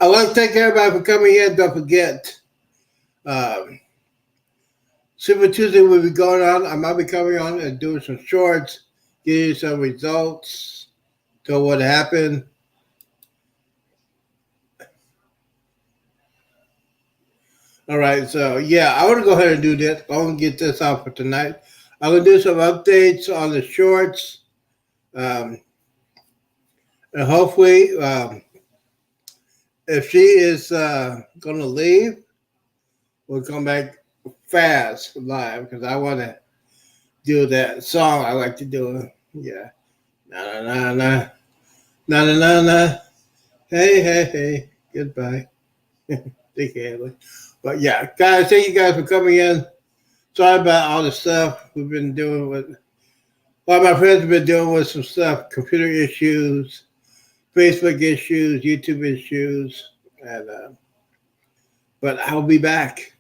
I want to thank everybody for coming in. Don't forget, Super Tuesday will be going on. I might be coming on and doing some shorts, give you some results to what happened. All right, so yeah, I want to go ahead and do this. I'm going to get this out for tonight. I'm going to do some updates on the shorts. And hopefully, if she is going to leave, we'll come back fast live because I want to do that song I like to do. Yeah. Na na na na na na na na. Hey hey hey. Goodbye. Take care. But yeah, guys, thank you guys for coming in. Sorry about all the stuff we've been doing with. A lot of my friends have been dealing with some stuff, computer issues, Facebook issues, YouTube issues, and but I'll be back.